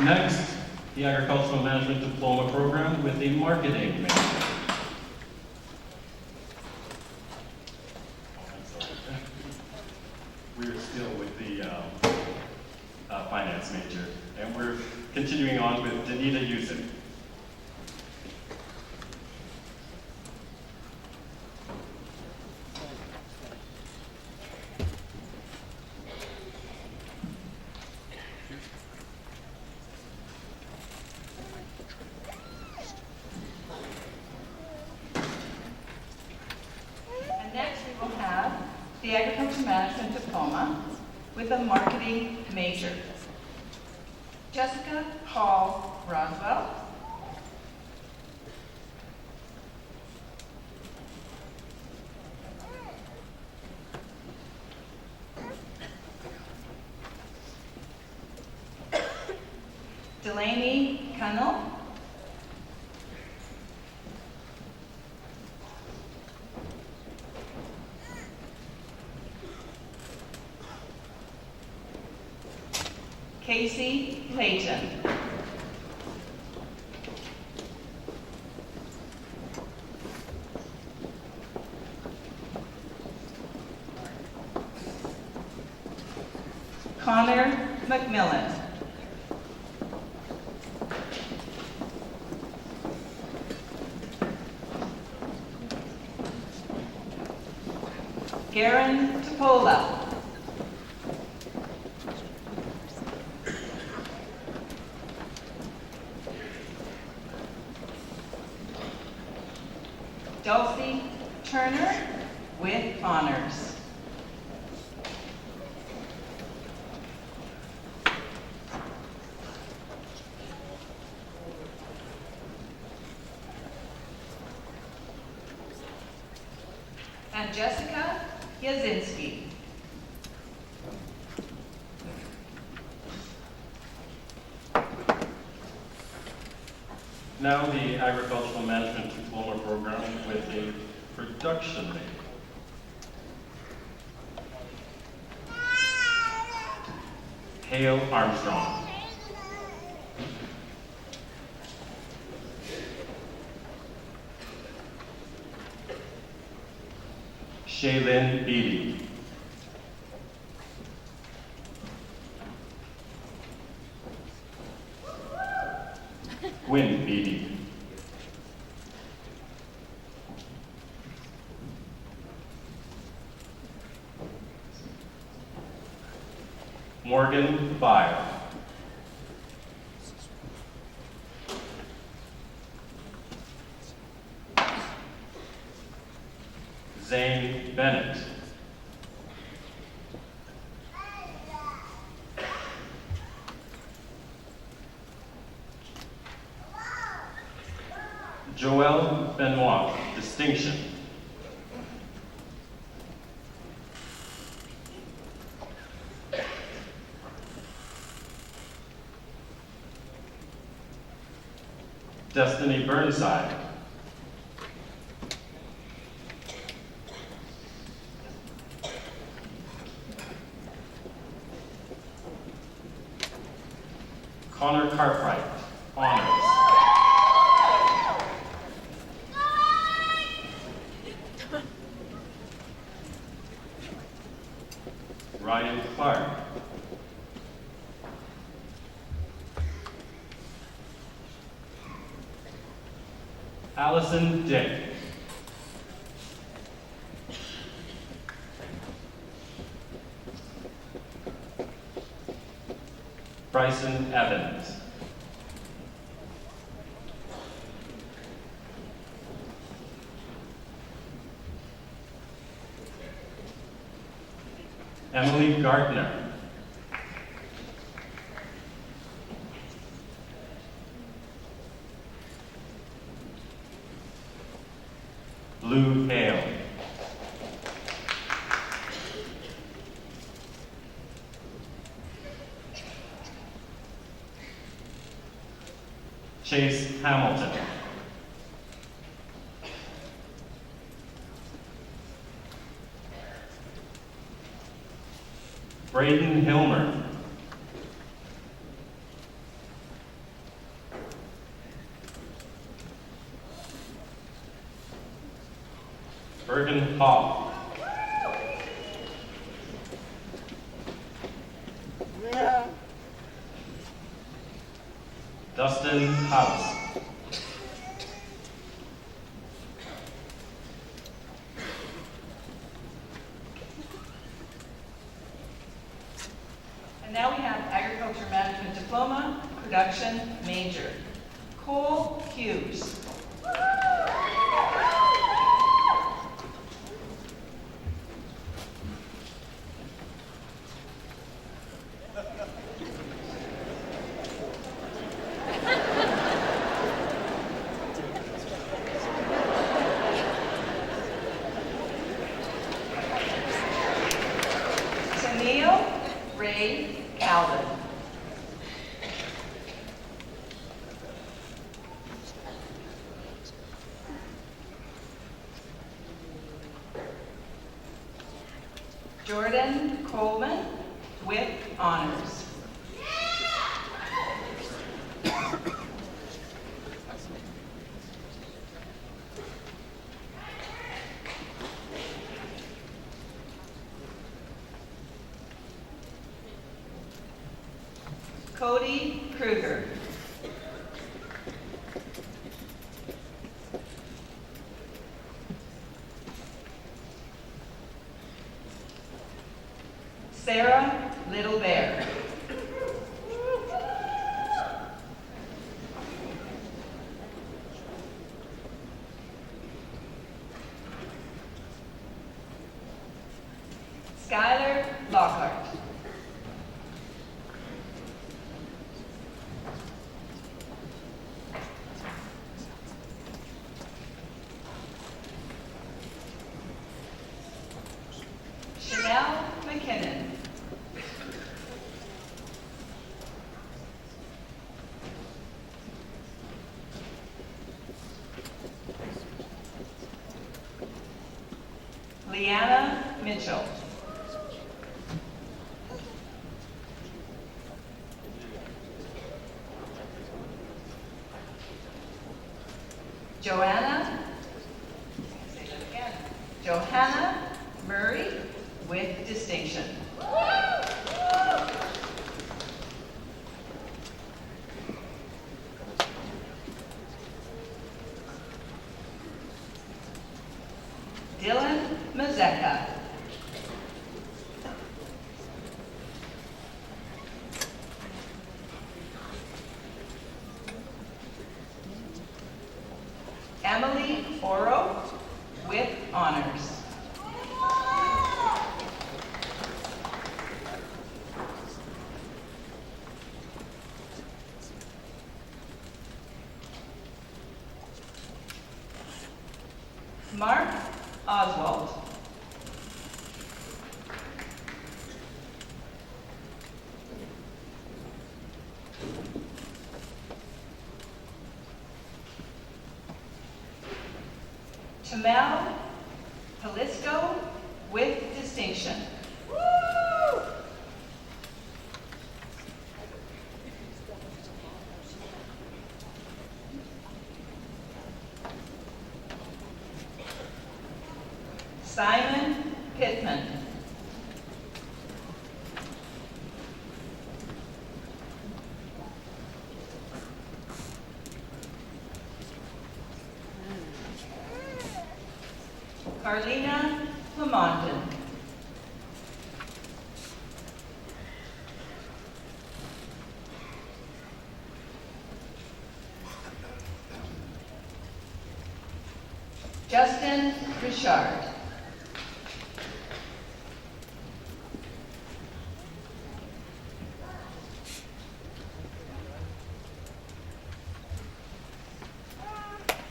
Next, the Agricultural Management Diploma Program with a marketing major. We're still with the finance major, and we're continuing on with Danita Yusuf. The Agriculture Management Diploma with a marketing major. Jessica Hall Roswell. Delaney Cunnell. Casey Layton. Connor McMillan. Garen Topola. Dulcie Turner with honors. And Jessica Yazinski. Now the Agricultural Management Diploma Program with a production major. Hale Armstrong. Shaylin Beatty. Gwyn Beatty. Morgan Byer. Zane Bennett. Joelle Benoit, distinction. Destiny Burnside. Connor Cartwright, honors. Ryan Clark. Allison Dick. Bryson Evans. Emily Gardner. Blue Hale. Chase Hamilton. Braden Hilmer. Bergen Hall. Dustin House. And now we have Agriculture Management Diploma, Production Major, Cole Hughes. Neil Ray Calvin. Jordan Coleman with honors. Cody Kruger. Sarah Little Bear. Skylar Lockhart. Chanel McKinnon. Leanna Mitchell. Joanna, say that again, Johanna Murray with distinction. Dylan Mazeka. Emily Oro with honors. Mark Oswald. Tamel Palisco with distinction. Simon Pittman. Carlina Lamontan. Justin Richard.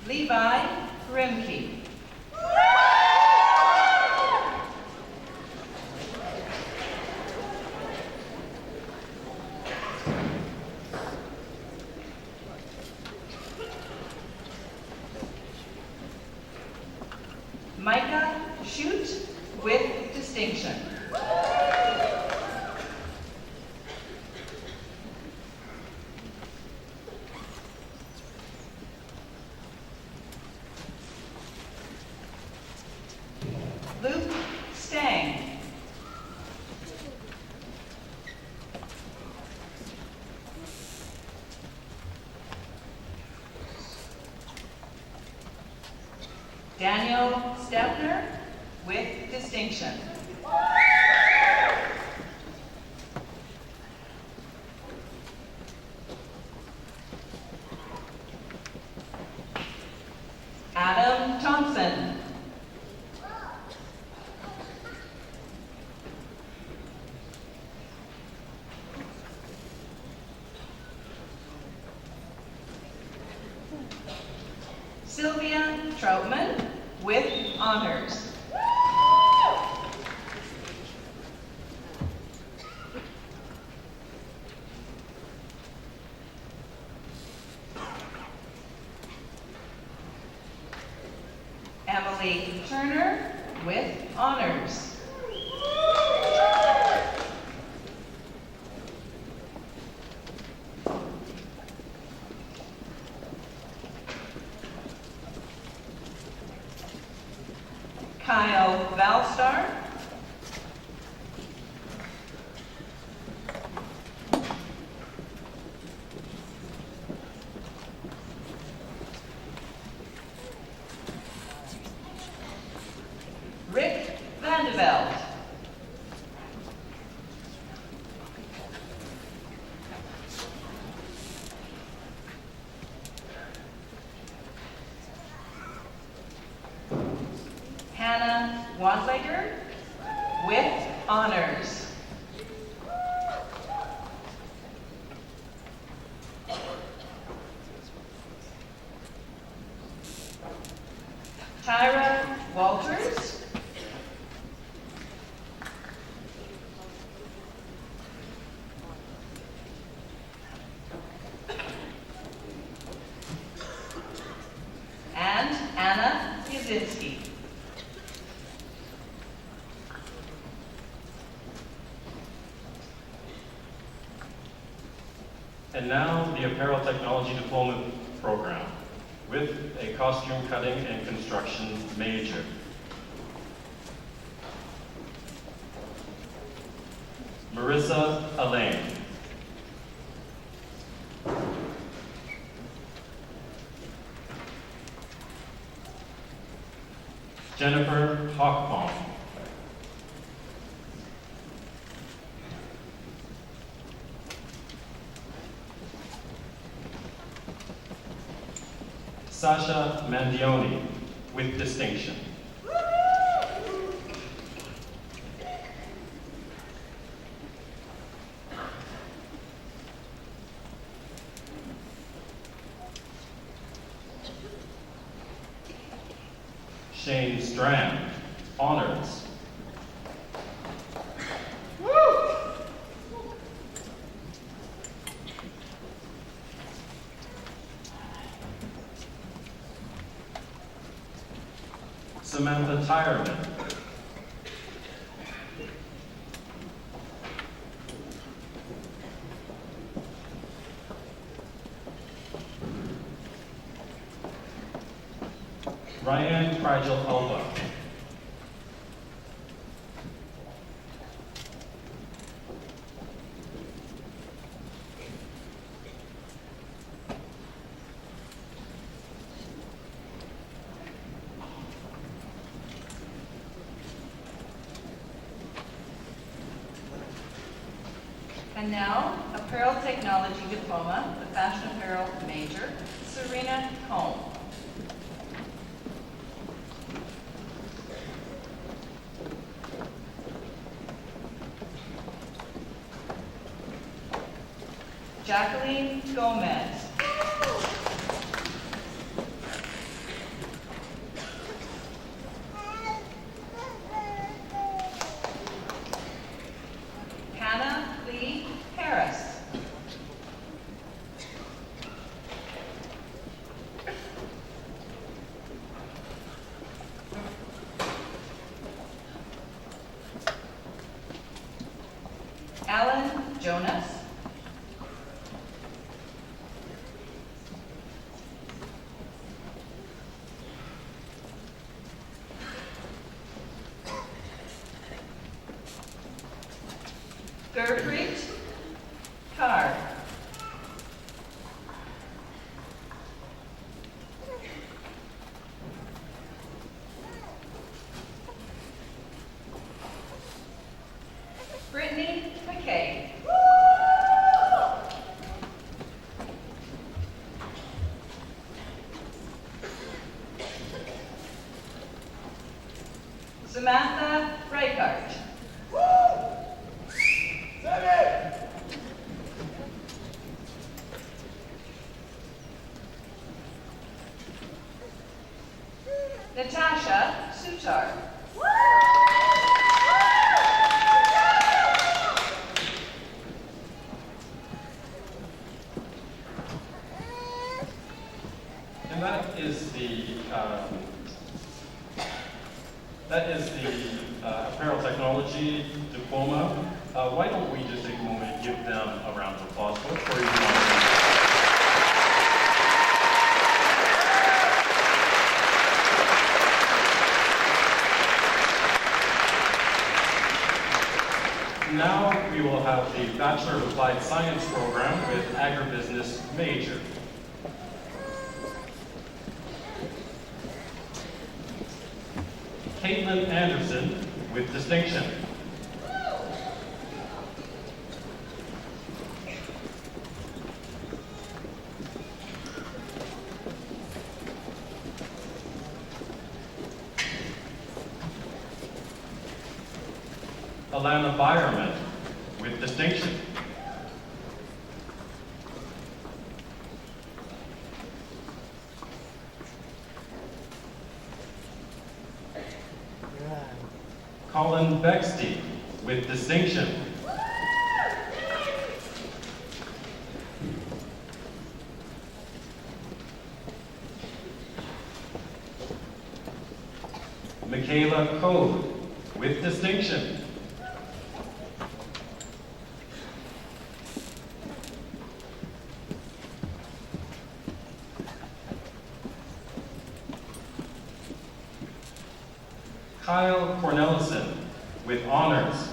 Levi Grimke. Micah Shute with distinction. Luke Stang. Daniel Stepner with distinction. Adam Thompson. Sylvia Troutman with honors. Emily Turner with honors. Kyle Valstar. Rick Vandeveld. Hannah Wadlegger with honors. Tyra Walters. And Anna Yazinski. And now the Apparel Technology Diploma program with a costume cutting and construction major. Marissa Alain. Jennifer Hockbaum. Sasha Mandioni with distinction. Shane Strand, honors. Samantha Tyerman. Ryan Prigel Alba. And now, Apparel Technology Diploma, the Fashion Apparel major, Serena Holm. Jacqueline Gomez. Samantha Reichart. Natasha Sutar. And that is the Apparel Technology Diploma. Why don't we just take a moment and give them a round of applause for you. Now we will have the Bachelor of Applied Science program with Agribusiness major. Caitlin Anderson with distinction. Alana Byerman with distinction. Colin Bexty with distinction. Michaela Code with distinction. Kyle Cornelison with honors.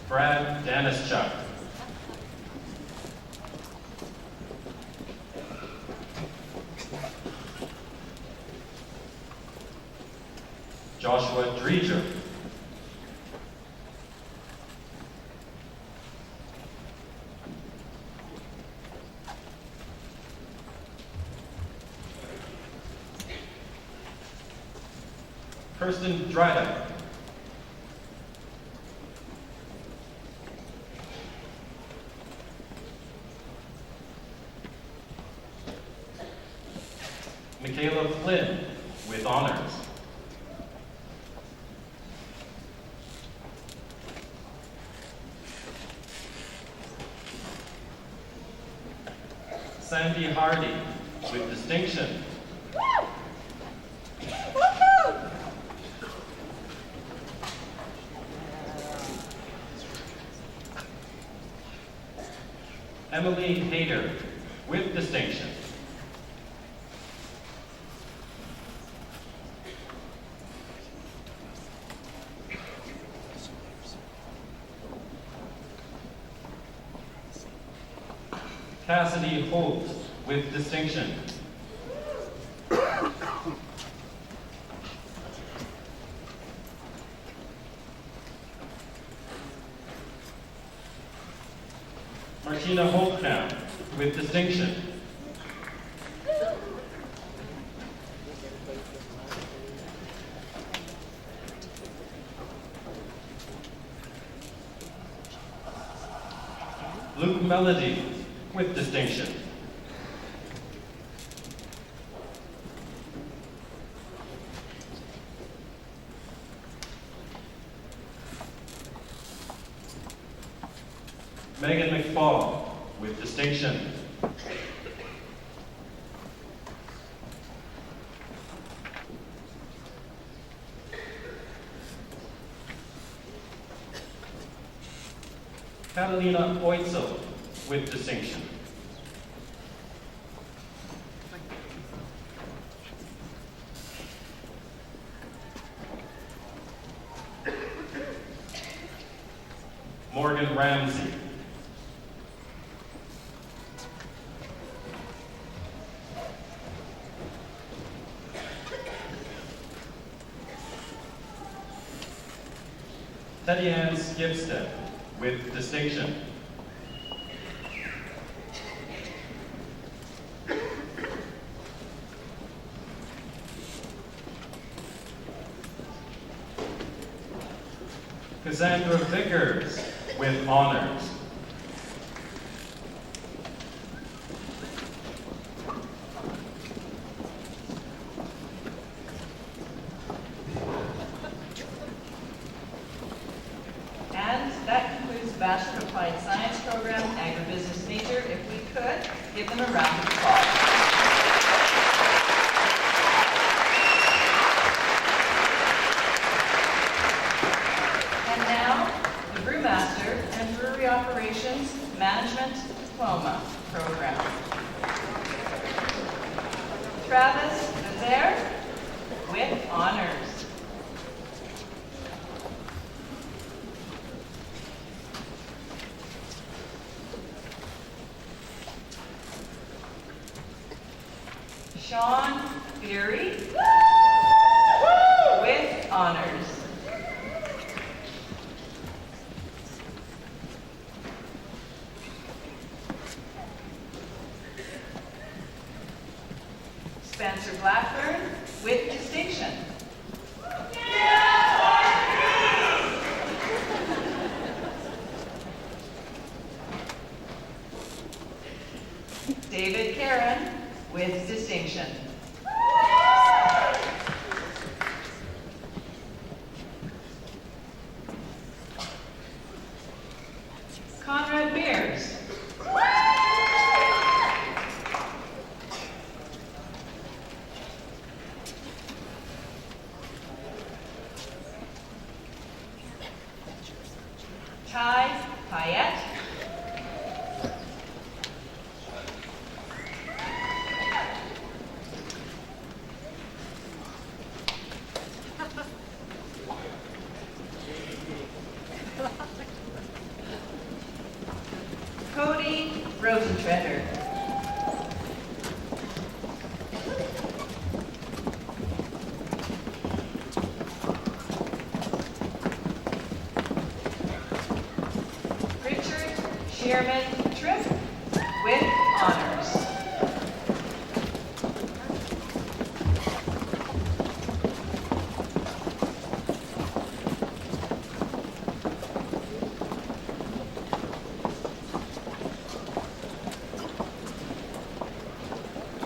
Brad Danischuk. Joshua Dreger. Kirsten Dryden. Michaela Flynn with honors. Sandy Hardy with distinction. Emily Hayter with distinction. Cassidy Holt with distinction. Martina Holtkamp with distinction. Luke Melody with distinction. Megan McFall with distinction. Catalina Oitzel with distinction. Morgan Ramsey. Teddy Ann Skipstead with distinction. Cassandra Vickers with honors. And that concludes the Bachelor of Applied Science program, Agribusiness major. If we could, give them a round of applause. And now, the Brewmaster and Brewery Operations Management Diploma program. Travis Nazaire with honors. Sean Berry with honors. Spencer Blackburn with distinction. David Karen with distinction. Conrad Mears. Ty Payette. Cody Rosentreader. Richard Sherman Tripp with honors.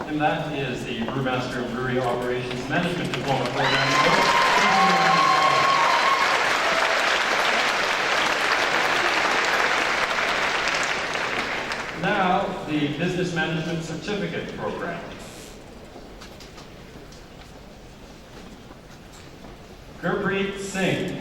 And that is the Brewmaster and Brewery Operations Management Diploma program. Now, the Business Management Certificate program. Gurpreet Singh.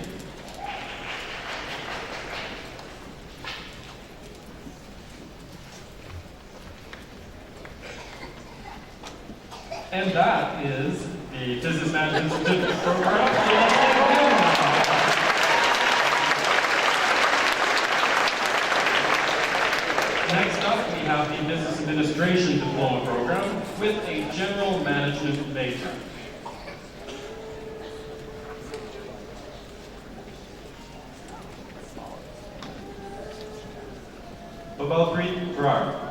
And that is the Business Management Certificate program. Next up, we have the Business Administration Diploma program with a General Management major. Babalpreet Brar.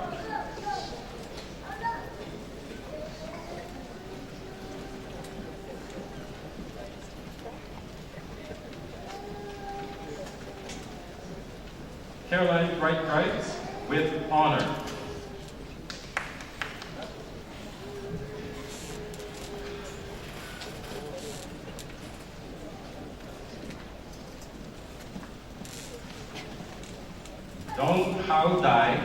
Caroline Wright-Price with honor. Dong Hao Dai.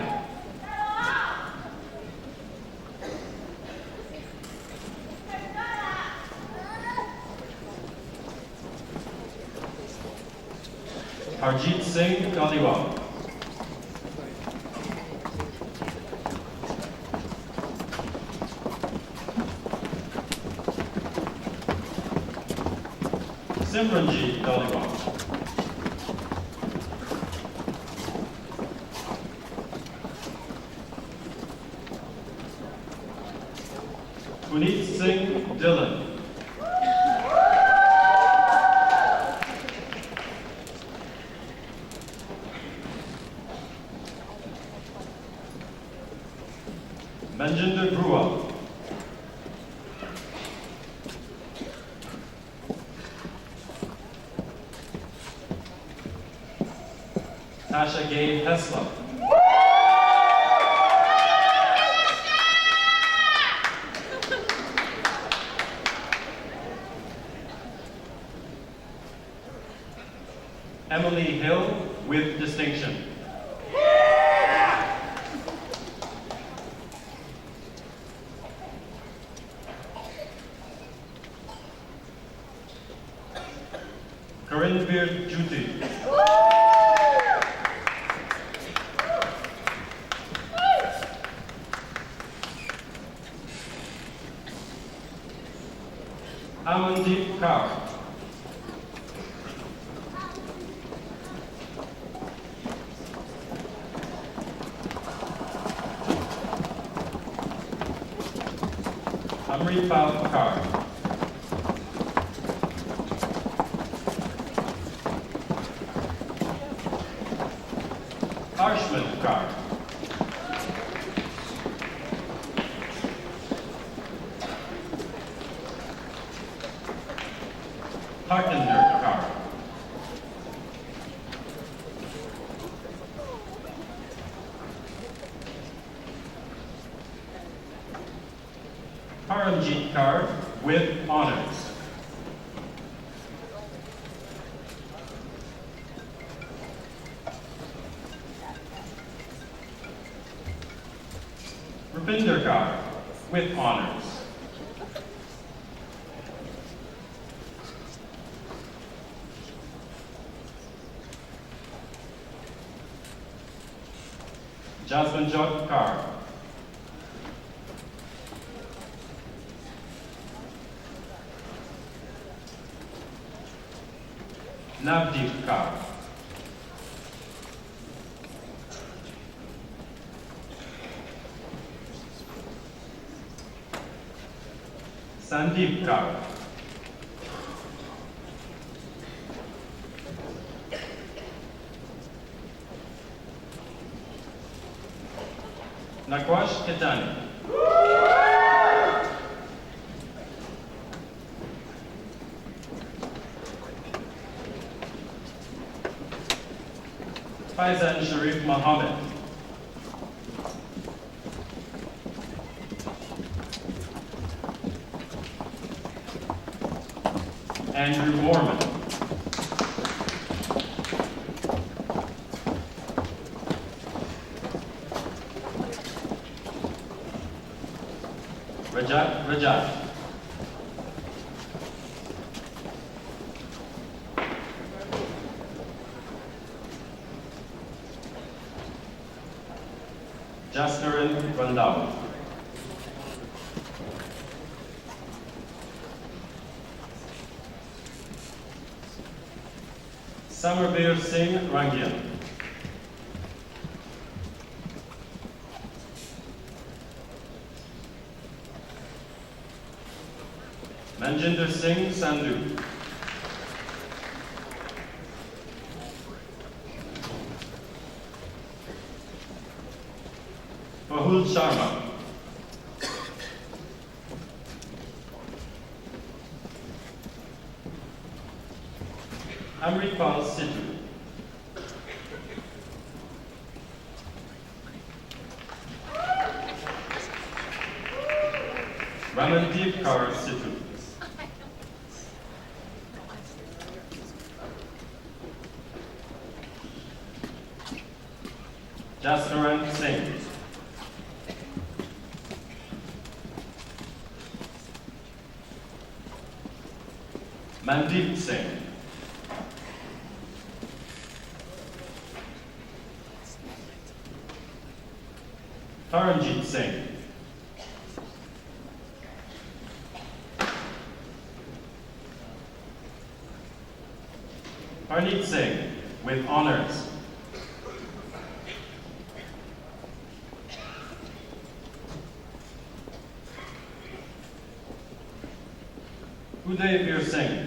Harjit Singh Dhaliwal. Simranjit Dhaliwal. Puneet Singh Dillon. Manjinder Grua. Sasha Gabe Tesla. Emily Hill with distinction. Karinveer Juti. Amandeep Kaur. Amripal Kaur. Harshman Kaur. Harkinder Kaur. Paramjit Kaur with honors. Rupinder Kaur with honors. Jasmanjot Kaur. Navdeep Kaur. Sandeep Kaur. Nakwash Ketani. Faizan Sharif Mohammed. Andrew Mormon. Rajat. Jasnarin Randhawa. Samarveer Singh Rangian. Manjinder Singh Sandhu. Rahul Sharma. Amritpal Sidhu. Ramandeep Kaur Sidhu. Jasnaran Singh. Mandeep Singh. Taranjit Singh. Harneet Singh with honors. Udayveer Singh.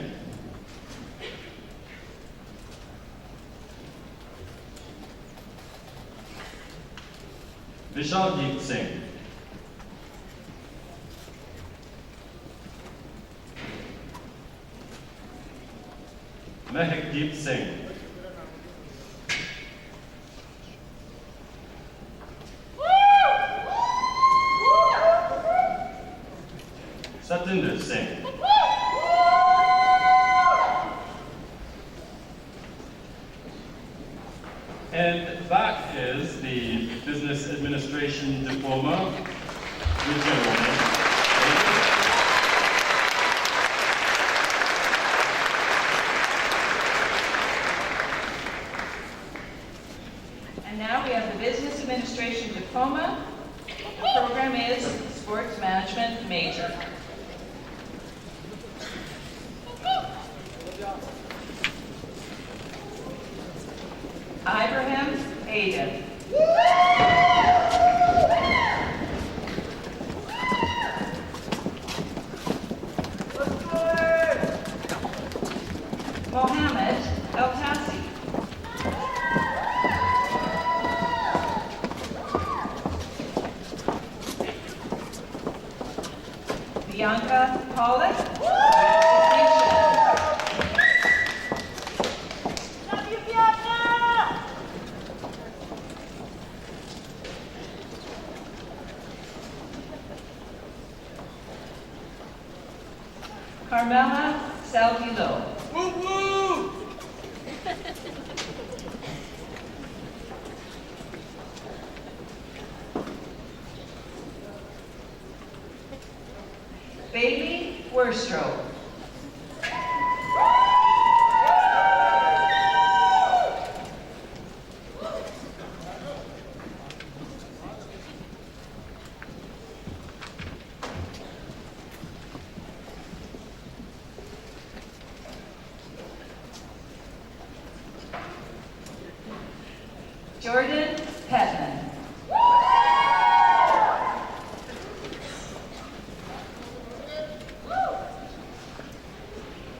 Vishaldeep Singh. Mehakdeep Singh. Satinder Singh. And that is the Business Administration Diploma with ceremony. And now we have the Business Administration Diploma. The program is Sports Management Major. Ibrahim Aiden. Mohammed El Tassi. Bianca Pollock. Carmela Salvilo. Bailey Worstrow. Jordan Petman.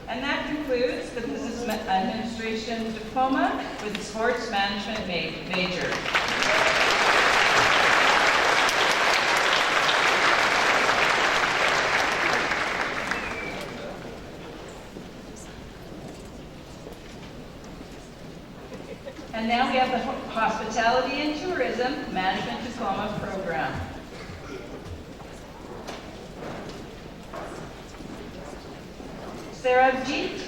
And that concludes the Business Administration Diploma with the Sports Management Major. And now we have the Hospitality and Tourism Management Diploma Program. Sarabjit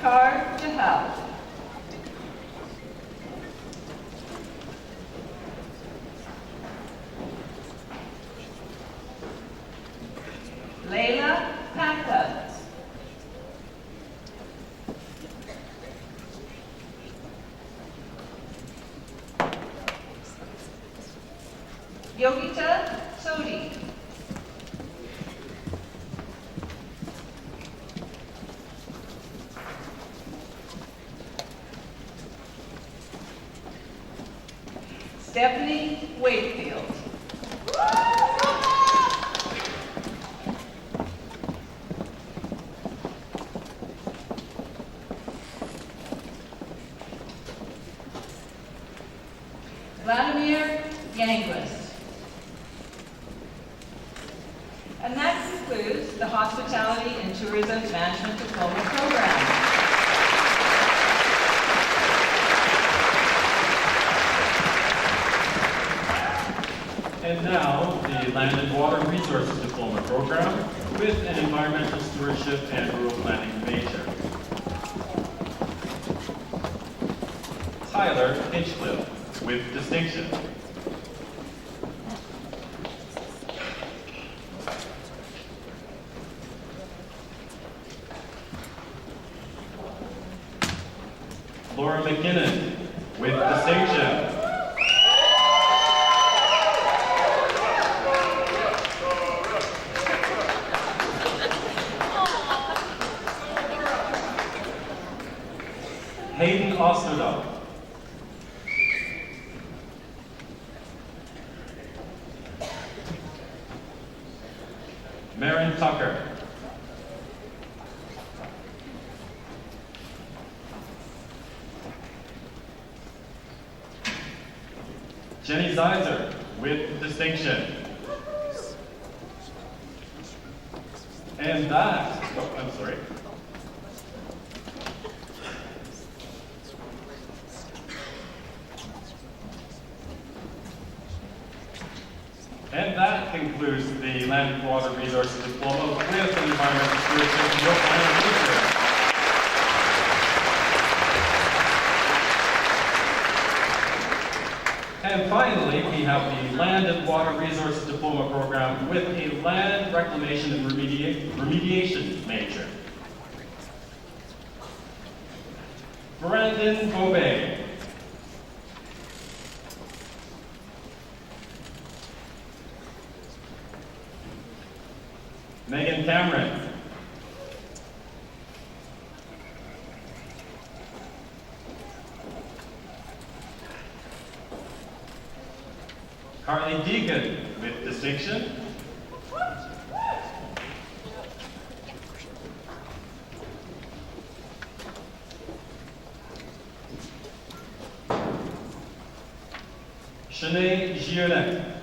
Kaur Jahal. Layla Pakta. Yogita Sodi. Stephanie Wakefield. Vladimir Yanquist. And that concludes the Hospitality and Tourism Management Diploma Program. And now, the Land and Water Resources Diploma Program with an Environmental Stewardship and Rural Planning major. Tyler Hinchcliffe with distinction. Laura McKinnon with distinction. Hayden Osterdal. Maren Tucker. Jenny Zeiser with distinction. And that, oh, I'm sorry. And that concludes the Land and Water Resources Diploma with an Environmental Stewardship and Land Research. And finally, we have the Land and Water Resources Diploma program with a Land Reclamation and Remediation major. Brandon Bobet. Megan Cameron. Carly Deacon with distinction. Shanae Gionet.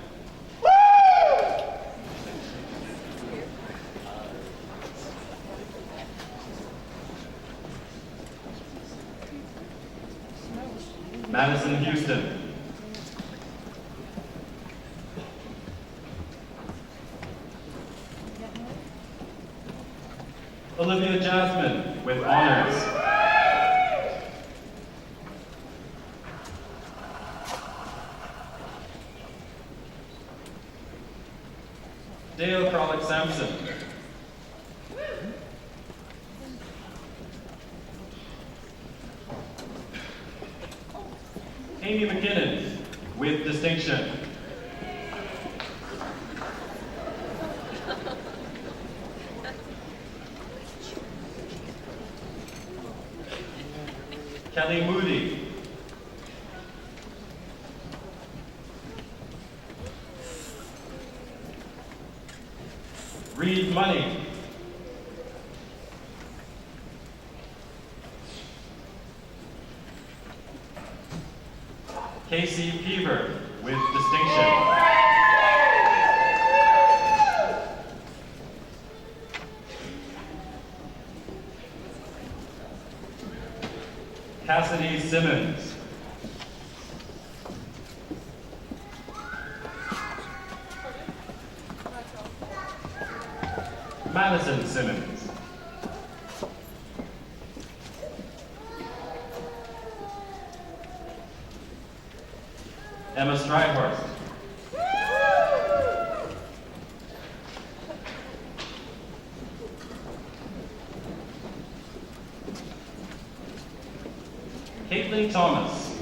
Madison Houston. Olivia Jasmine with honors. Dale Kralik Sampson. Amy McKinnon with distinction. Kelly Moody. Reed Money. Casey Peaver with distinction. Cassidy Simmons. Madison Simmons. Emma Stryhorst. Caitlin Thomas.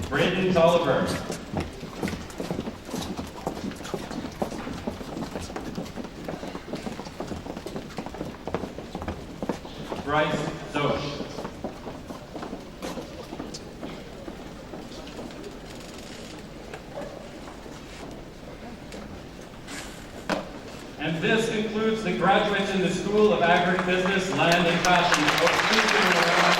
Braden Tolliver. Bryce Zosh. And this concludes the graduates in the School of Agribusiness, Land and Fashion. So please give them a round of applause.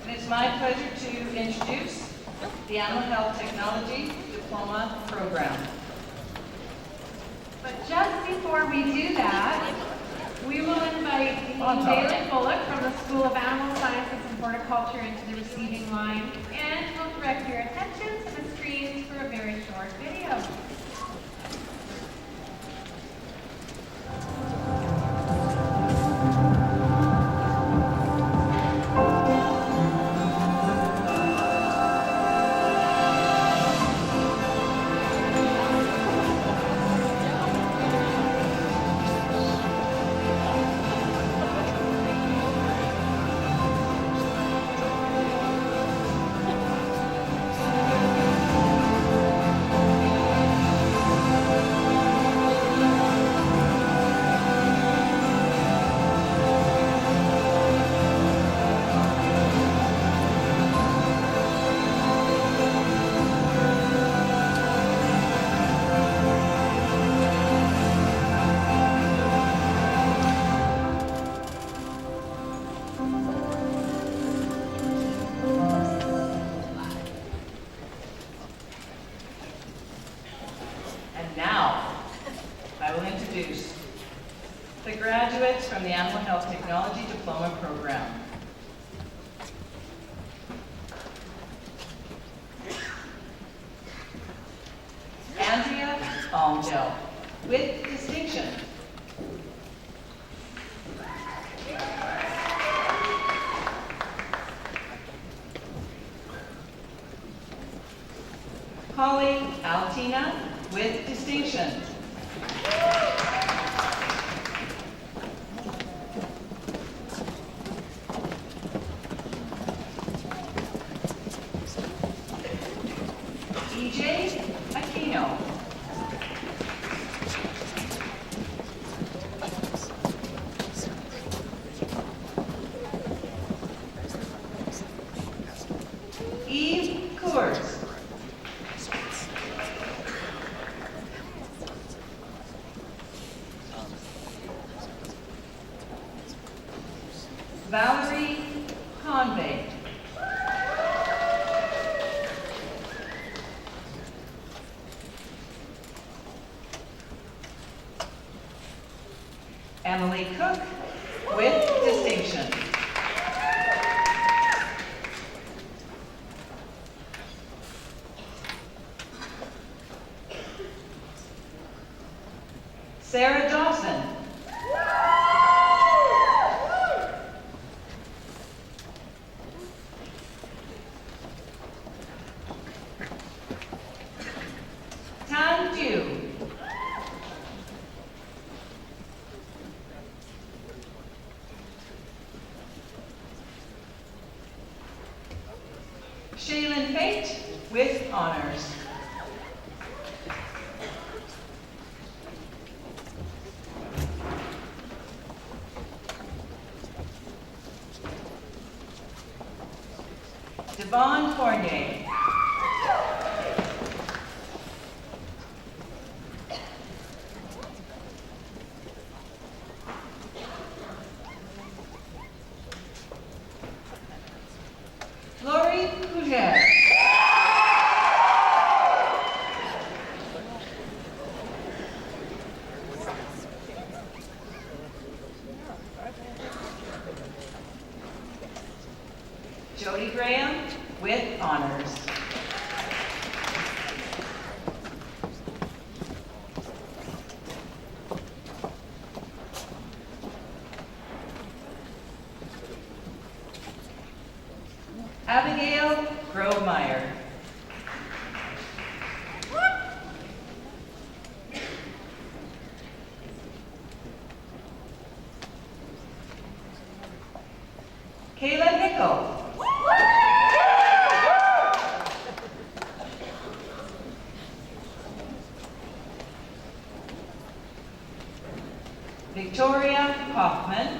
It is my pleasure to introduce the Animal Health Technology Diploma Program. But just before we do that, we will invite Jalen Bullock from the School of Animal Sciences and Horticulture into the receiving line, and we'll direct your attention to the screens for a very short video. introduce the graduates from the Animal Health Technology Diploma Program. Auld, with distinction. Holly Altina, with distinction. EJ Aquino. Eve Coors. Valerie Convey. Emily Cook, with distinction. Sarah Dawson. Tan Ju. Shaylin Fate, with honors. Devon Fournier. Lori Couget. Jody Graham, with honors. Abigail Grovemeyer. Kayla Hickle. Victoria Hoffman.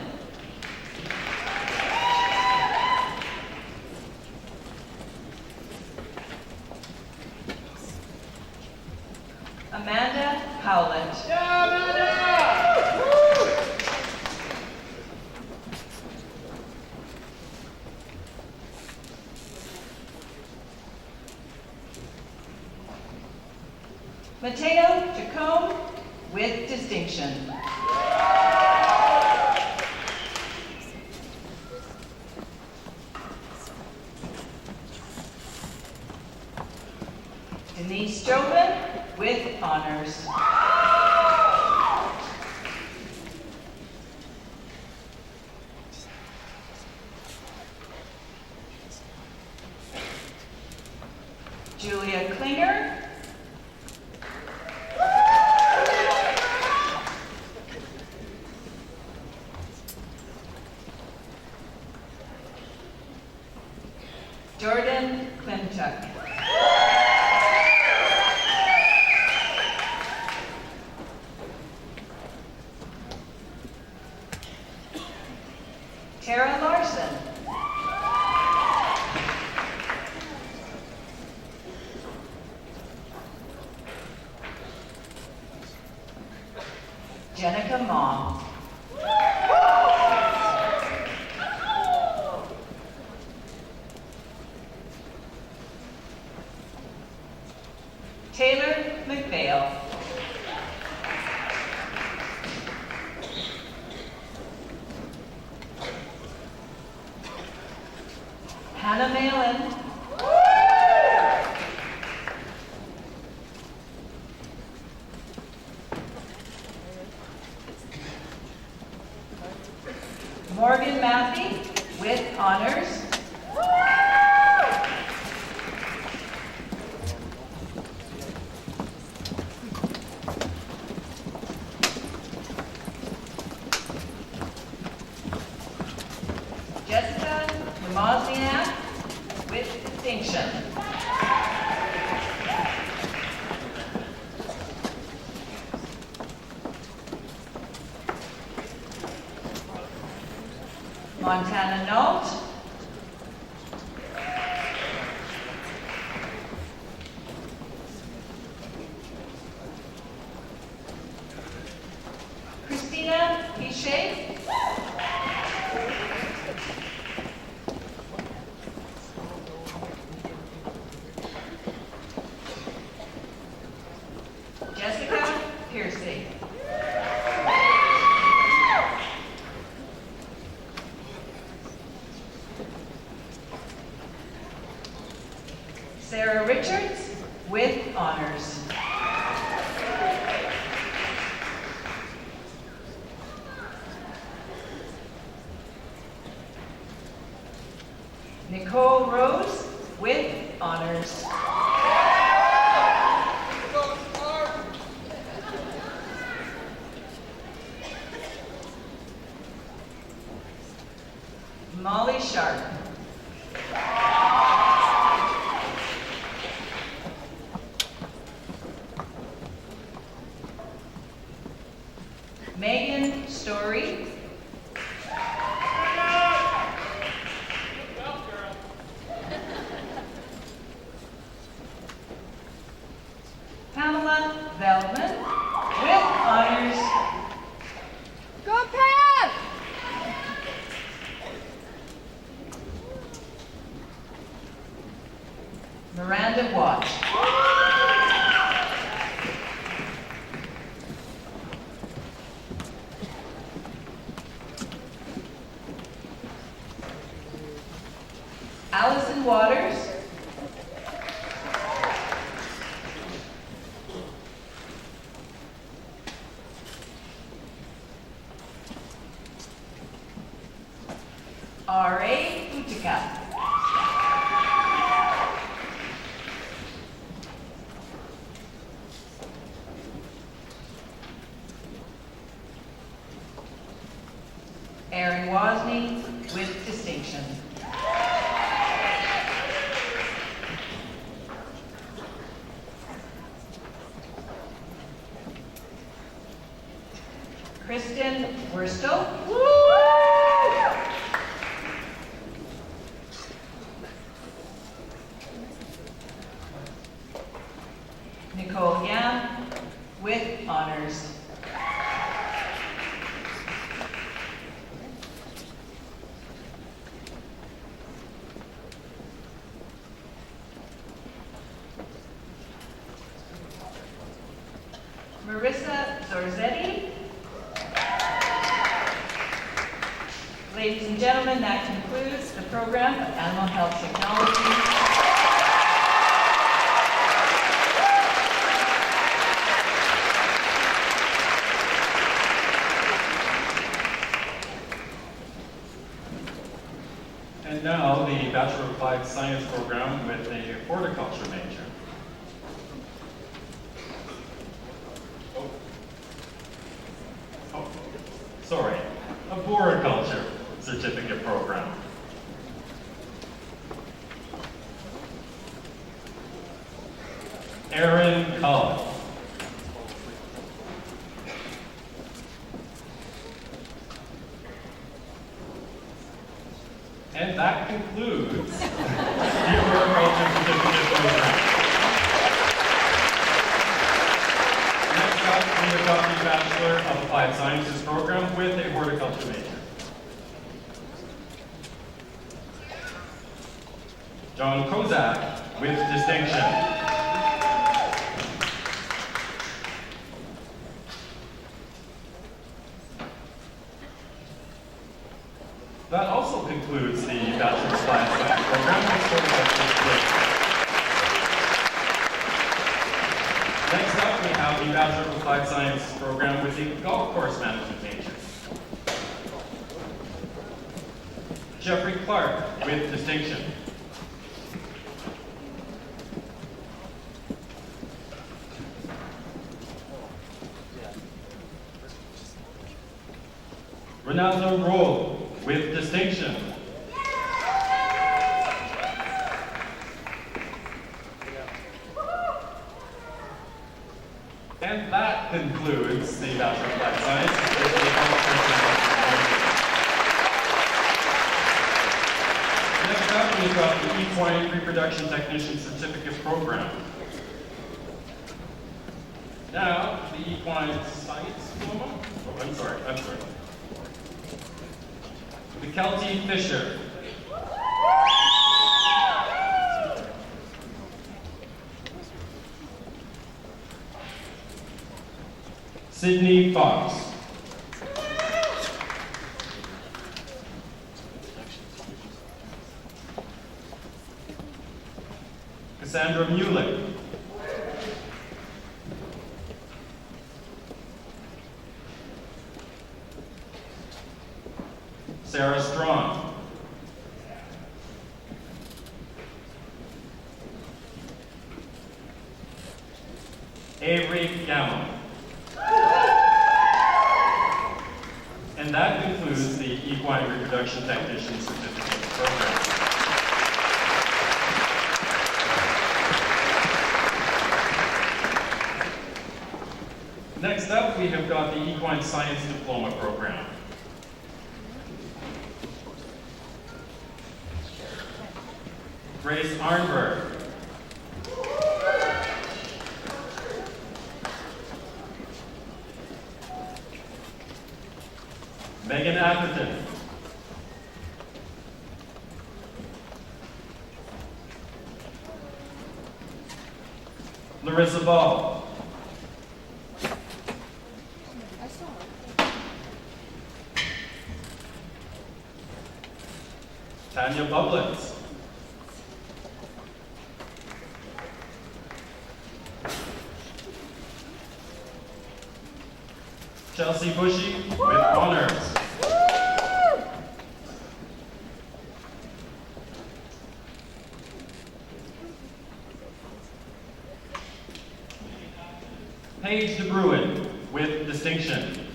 Amanda Howland. Mateo Jacobo, with distinction. Denise Jobin, with honors. Julia Klinger. Jordan Klimchuk. Tara Larson. Jenica Mom. Taylor McPhail. Hannah Malin. Morgan Matthew with honors. Jessica Ramazniak with distinction. Montana Note. Christina Pichet. Jessica Piercy. Sarah Richards with honors. Nicole Rose with honors. Molly Sharp. Megan Story. Pamela Veldman with honors. Go Pam! Miranda Watt. Allison Waters. R.A. Utica. Aaron Wozni with distinction. Kristen Wurstel. Nicole Yam with honors. Marissa Zorzetti. Ladies and gentlemen, that concludes the program of Animal Health Technology. And now the Bachelor of Applied Science program with a horticulture major. Sorry, a horticulture certificate program. Aaron Cullen. And that concludes the horticulture certificate program. Next up, we have got the Bachelor of Applied Sciences program with a horticulture major. John Kozak with distinction. That also concludes the Bachelor of Science program with Horticulture. Next up, we have the Bachelor of Applied Science program with the Golf Course Management major. Jeffrey Clark with distinction. Ronaldo Roll with distinction. And that concludes the Bachelor of Applied Science. Next up, we've got the Equine Reproduction Technician Certificate Program. Now, the Equine Science Diploma. Oh, I'm sorry. The Kelty Fisher. Sydney Fox. Cassandra Mulick. Sarah Strong. Avery Gamble. And that concludes the Equine Reproduction Technician Certificate Program. Next up, we have got the Equine Science Diploma Program. Grace Arnberg. Megan Atherton. Larissa Ball. Tanya Bublitz. Chelsea Bushy with honors. Paige DeBruin with distinction.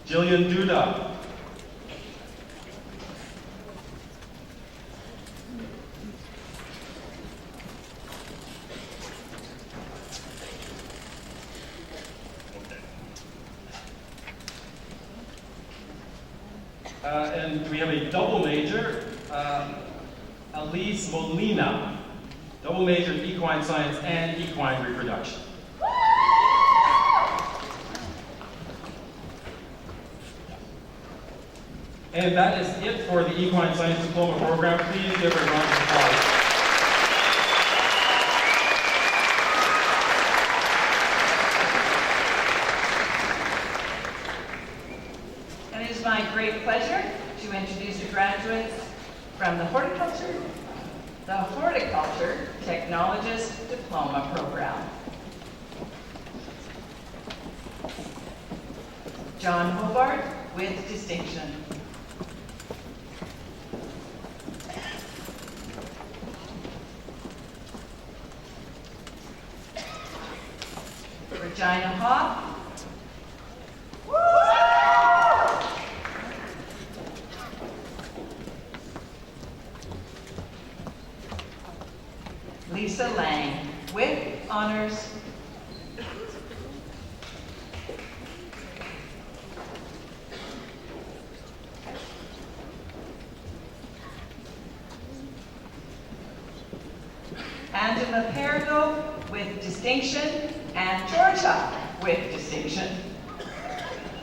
Jillian Duda. And we have a double major, Elise Molina, double major in equine science and equine reproduction. And that is it for the Equine Science Diploma program. Please give her a round of applause. And it is my great pleasure to introduce the graduates from the Horticulture Technologist Diploma program. John Hobart with distinction. Regina Hobb. Lisa Lang with honors. And Apparel with distinction, and Georgia with distinction.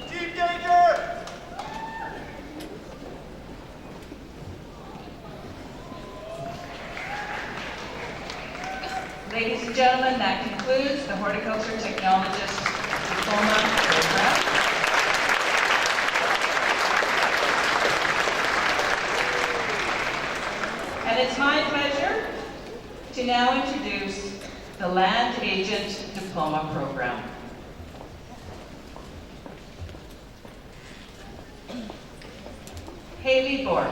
Team Danger! Ladies and gentlemen, that concludes the Horticulture Technologist Diploma program. And it's my pleasure to now introduce the Land Agent Diploma program. Haley Borg.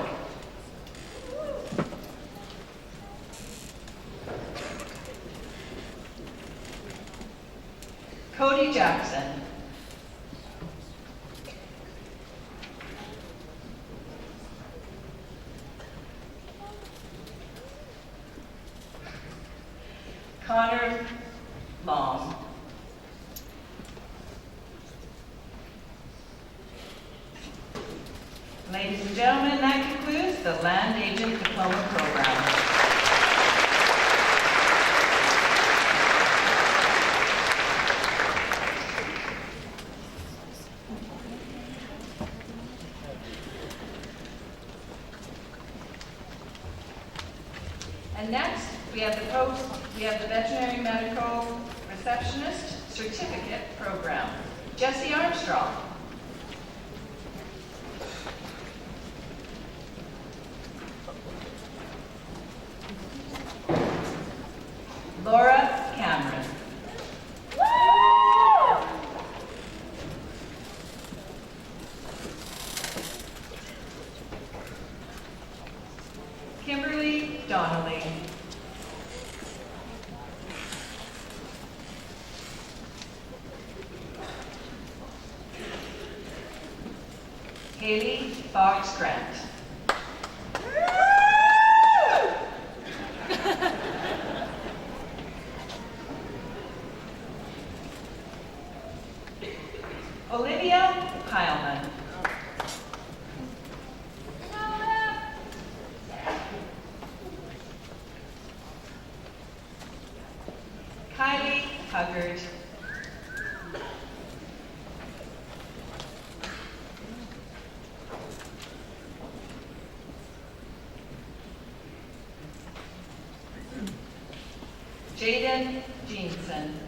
Cody Jackson. Connor Long. Ladies and gentlemen, that concludes the Land Agent Diploma program. And next, we have the Veterinary Medical Receptionist Certificate Program. Jesse Armstrong. Laura Cameron. Kimberly Donnelly. Haley Fox Grant. Olivia Heilman. Kylie Huggard. Jaden Jeanson.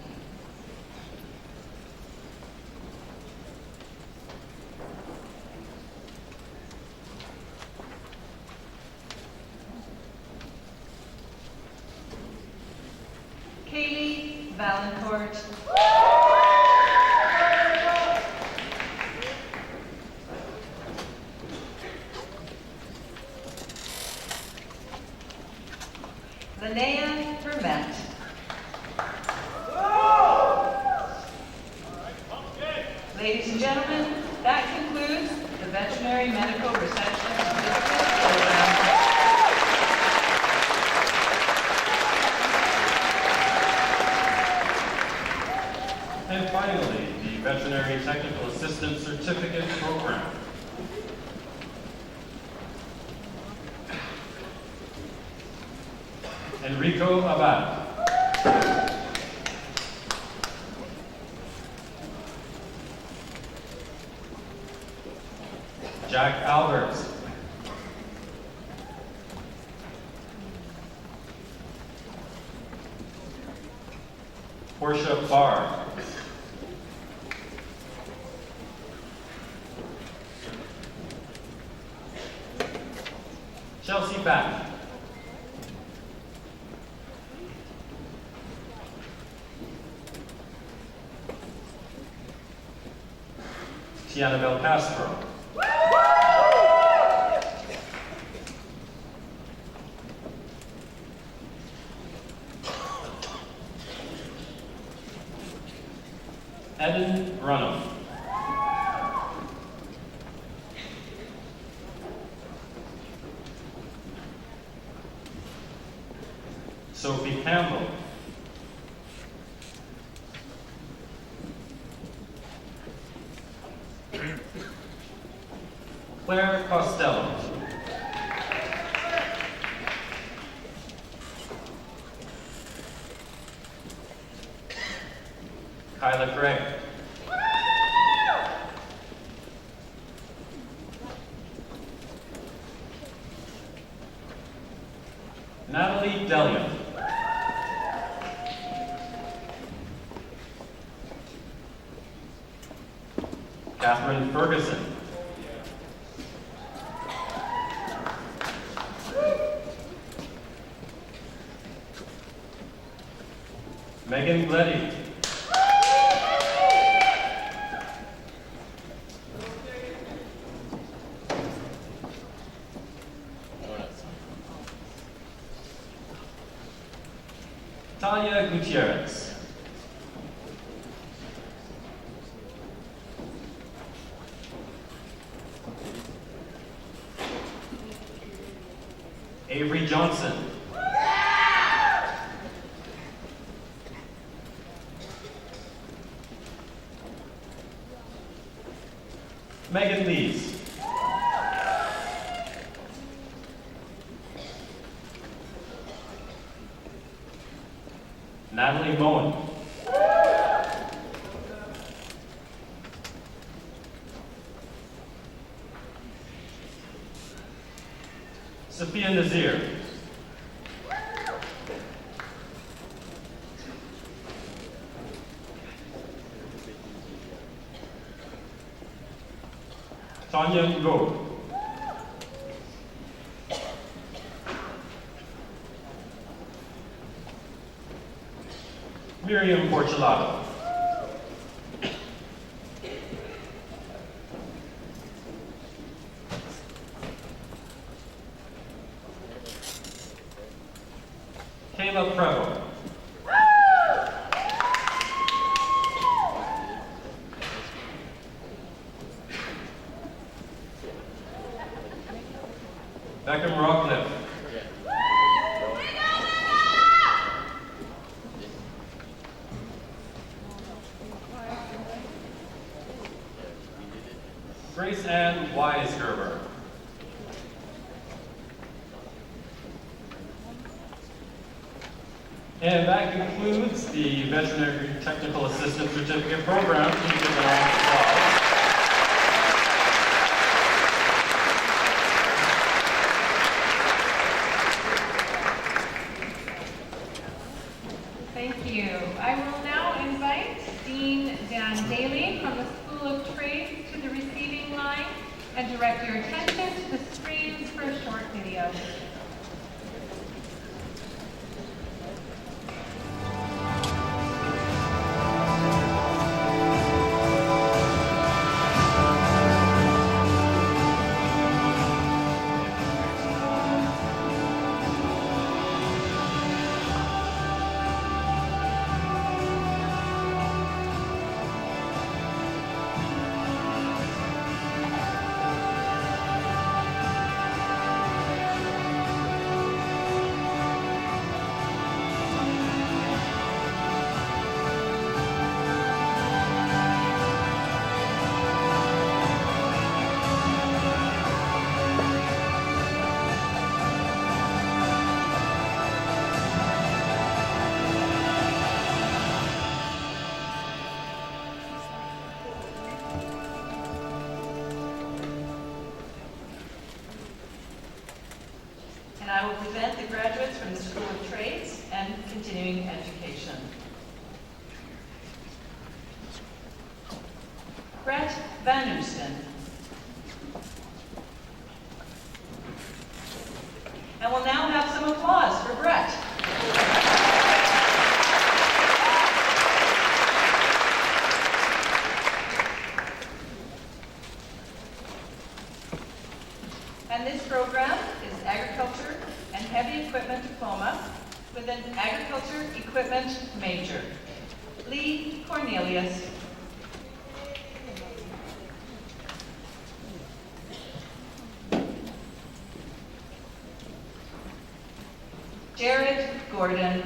Kaylee Valancourt. Linnea Vermette. Ladies and gentlemen, that concludes the Veterinary Medical Receptionist Certificate program. And finally, the Veterinary Technical Assistant Certificate Program. Enrico Abad. Jack Alberts. Portia Barr. Chelsea Batten. Tiana Bel Castro. Eden Brunham. Sophie Campbell. Claire Costello. Kyla Gray. Natalie Delia. Catherine Ferguson. Megan Gleddy. Tanya Gutierrez. Avery Johnson. Megan Lees. Natalie Moen. Sophia Nazir. Tanya Ngo. Miriam Porcelato. Kayla Prevo. Beckham Rockcliffe. Grace Ann Weisgerber. And that concludes the Veterinary Technical Assistant Certificate Program. Please give a round of applause. Thank you. I will now invite Dean Dan Daly from the School of Trades to the receiving line and direct your attention to the screens for a short video. I will present the graduates from the School of Trades and Continuing Education. Brett Van Oosten. And we'll now have some applause for Brett. And this program is Agriculture and Heavy Equipment Diploma with an Agriculture Equipment Major. Lee Cornelius. Jared Gordon.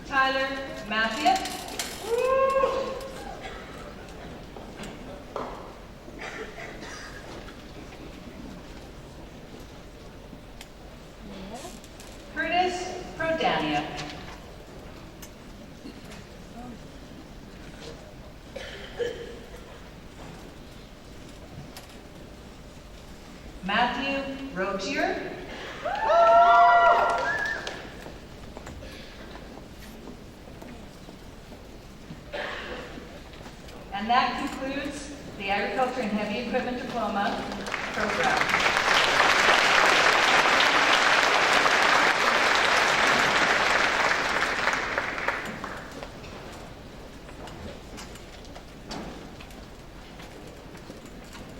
Tyler Matthew. Curtis Prodania. Matthew Rotier. And that concludes the Agriculture and Heavy Equipment Diploma program.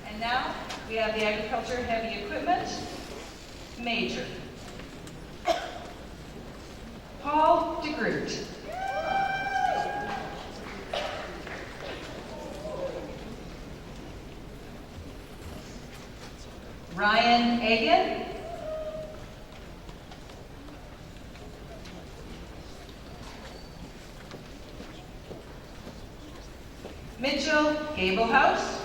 And now we have the Agriculture Heavy Equipment Major. Paul DeGroot. Ryan Agan. Mitchell Gablehouse.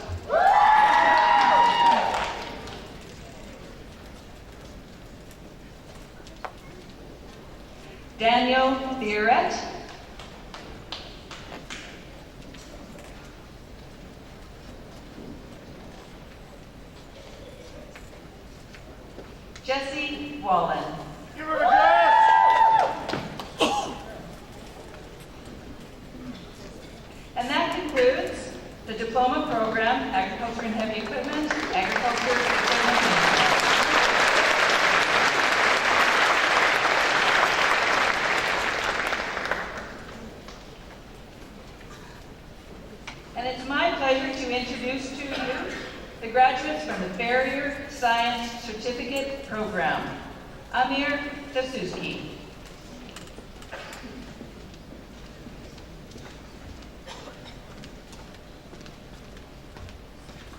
Daniel Theoret. Jesse Wallen. Give her a yes! And that concludes the Diploma program, Agriculture and Heavy Equipment, Agriculture Equipment Management. And it's my pleasure to introduce to you the graduates from the Farrier Science Certificate Program. Amir Dasuski.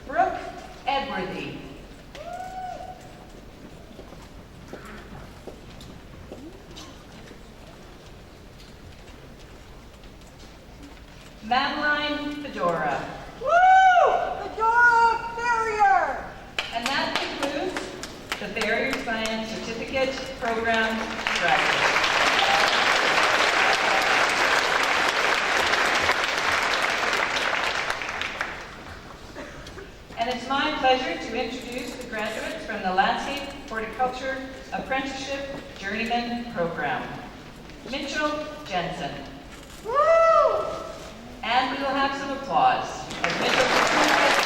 Brooke Edworthy. Madeline Fedora. Woo! Fedora Farrier! And that concludes the Farrier Science Certificate Program graduates. And it's my pleasure to introduce the graduates from the Landscape Horticulture Apprenticeship Journeyman Program. Mitchell Jensen. Woo! And we will have some applause as Mitchell concludes.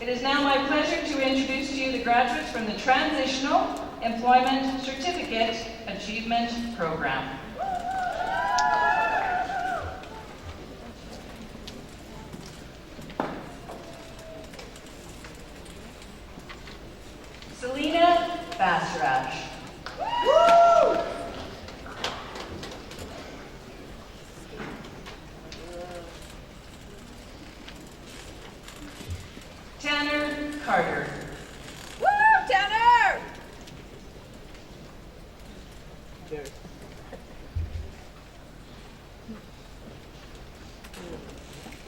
It is now my pleasure to introduce to you the graduates from the Transitional Employment Certificate Achievement Program. Selena Basrash. Woo! Tanner Carter. Woo, Tanner!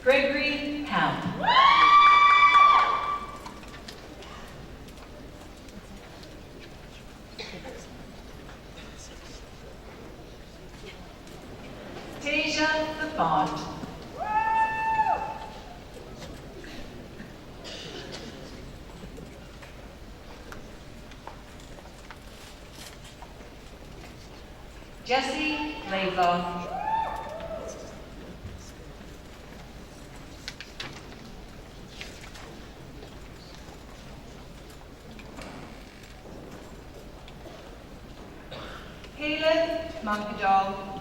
Gregory Ham. Tasia LaFont. Jesse Laidlaw. Caleb Monkadal.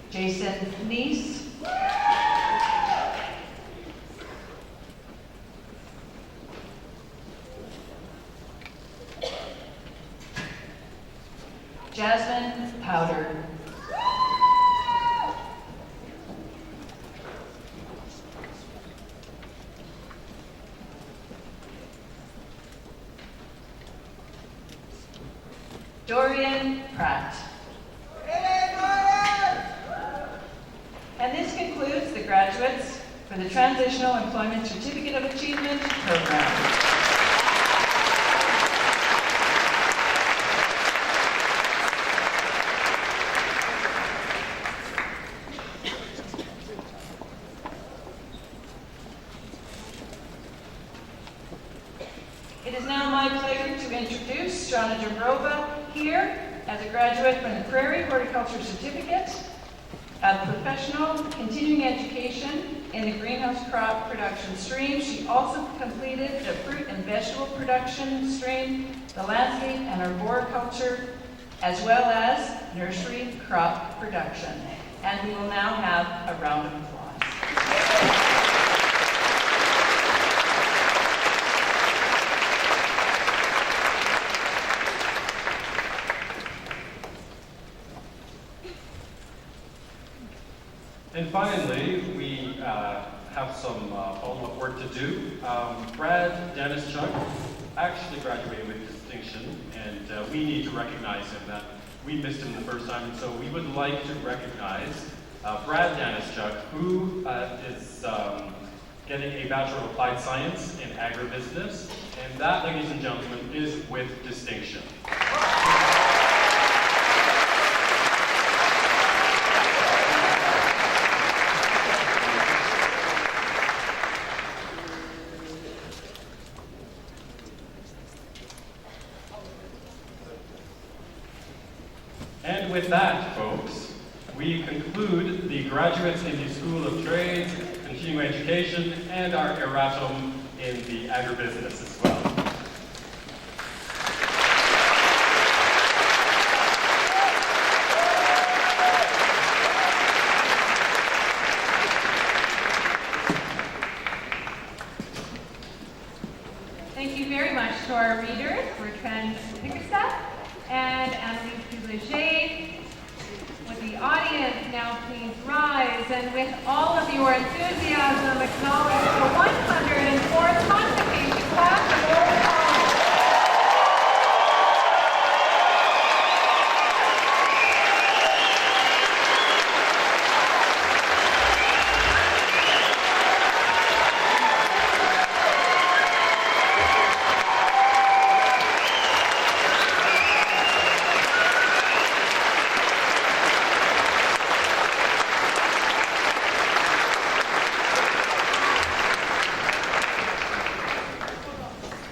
Jason Neese. Jasmine Powder. Dorian Pratt. And this concludes the graduates for the Transitional Employment Certificate of Achievement Program. It is now my pleasure to introduce Shauna Jabrova here as a graduate from the Prairie Horticulture Certificate of Professional Continuing Education in the greenhouse crop production stream. She also completed the fruit and vegetable production stream, the landscape and arboriculture, as well as nursery crop production. And we will now have a round of applause. And finally, we have some follow-up work to do. Brad Danischuk actually graduated with distinction, and we need to recognize him. That we missed him the first time, and so we would like to recognize Brad Danischuk, who is getting a Bachelor of Applied Science in Agribusiness, and that, ladies and gentlemen, is with distinction. And with that, folks, we conclude the graduates in the School of Trades, Continuing Education, and our erratum in the Agribusiness as well. Thank you very much to our readers, Bertrand Pickerstaff and Annalise Duleger. Would the audience now please rise and with all of your enthusiasm acknowledge the 104th Convocation class of Old College.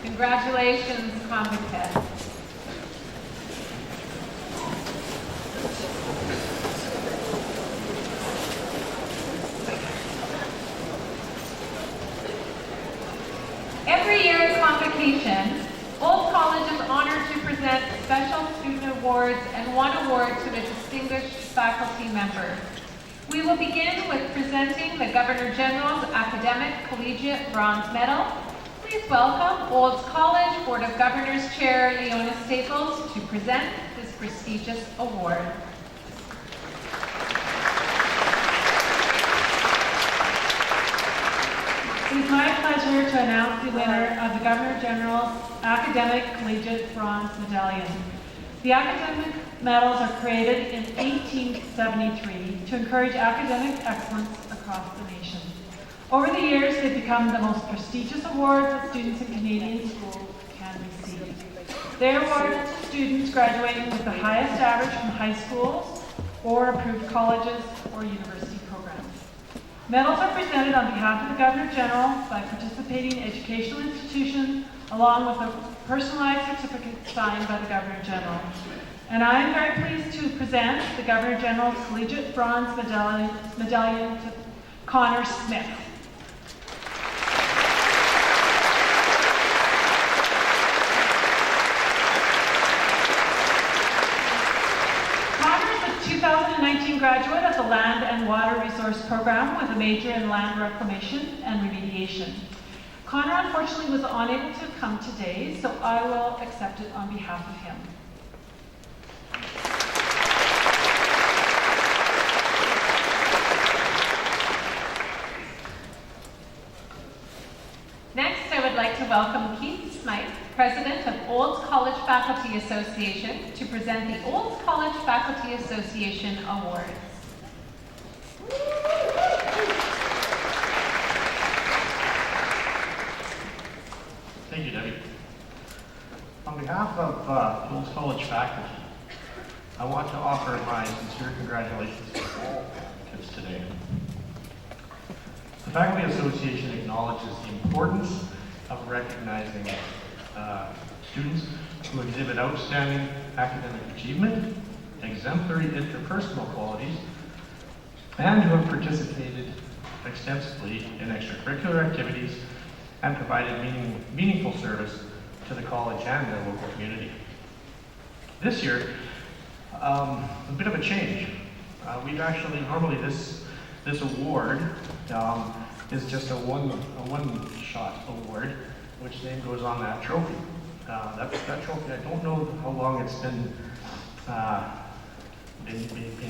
Congratulations, Convocation. Every year at Convocation, Old College is honored to present special student awards and one award to a distinguished faculty member. We will begin with presenting the Governor General's Academic Collegiate Bronze Medal. Please welcome Old College Board of Governors Chair Leona Staples to present this prestigious award. It is my pleasure to announce the winner of the Governor General's Academic Collegiate Bronze Medallion. The academic medals are created in 1873 to encourage academic excellence across the nation. Over the years, they've become the most prestigious awards that students in Canadian schools can receive. They are awarded to students graduating with the highest average from high schools or approved colleges or university programs. Medals are presented on behalf of the Governor General by participating educational institutions, along with a personalized certificate signed by the Governor General. And I am very pleased to present the Governor General's Collegiate Bronze Medallion to Connor Smith. Connor is a 2019 graduate of the Land and Water Resource Program with a major in land reclamation and remediation. Connor unfortunately was unable to come today, so I will accept it on behalf of him. Next, I would like to welcome Keith Smythe, President of Old College Faculty Association, to present the Old College Faculty Association Awards. Thank you, Debbie. On behalf of Old College faculty, I want to offer my sincere congratulations to all applicants today. The Faculty Association acknowledges the importance of recognizing students who exhibit outstanding academic achievement, exemplary interpersonal qualities, and who have participated extensively in extracurricular activities and provided meaningful service to the college and their local community. This year, a bit of a change. We've actually, normally this award is just a one-shot award, which then goes on that trophy. That trophy, I don't know how long it's been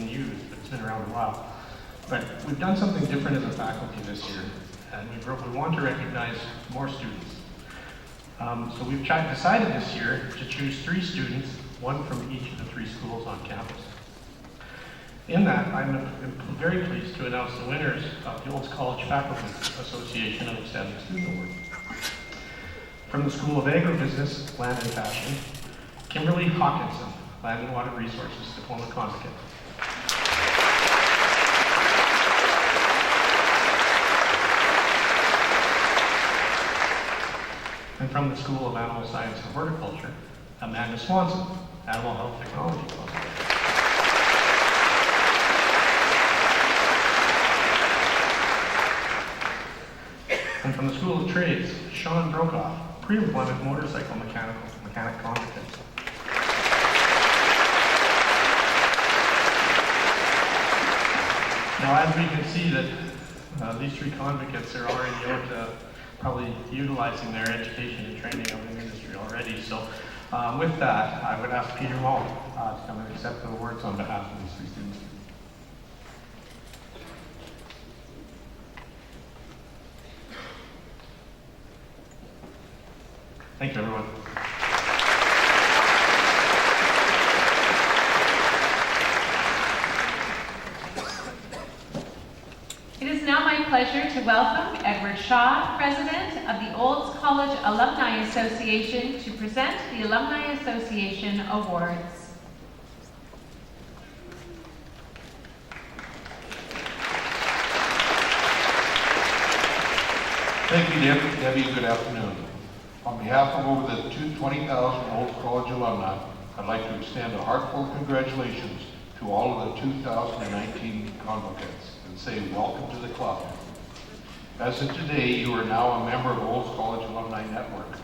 used, but it's been around a while. But we've done something different as a faculty this year, and we want to recognize more students. So we've decided this year to choose 3 students, one from each of the 3 schools on campus. In that, I'm very pleased to announce the winners of the Old College Faculty Association Outstanding Student Award. From the School of Agribusiness, Land and Fashion, Kimberly Hawkinson, Land and Water Resources, Diploma Convocate. And from the School of Animal Science and Horticulture, Amanda Swanson, Animal Health Technology Convocate. And from the School of Trades, Sean Brokaw, Pre-Employment Motorcycle Mechanic Convocate. Now, as we can see that these 3 convocates are already out probably utilizing their education and training out in the industry already. So with that, I would ask Peter Hall to come and accept the awards on behalf of these 3 students. Thank you, everyone. It is now my pleasure to welcome Edward Shaw, President of the Old College Alumni Association, to present the Alumni Association Awards. Thank you, Debbie, and good afternoon. On behalf of over the 20,000 Old College alumni, I'd like to extend a heartfelt congratulations to all of the 2019 convocates and say welcome to the club. As of today, you are now a member of Old College Alumni Network.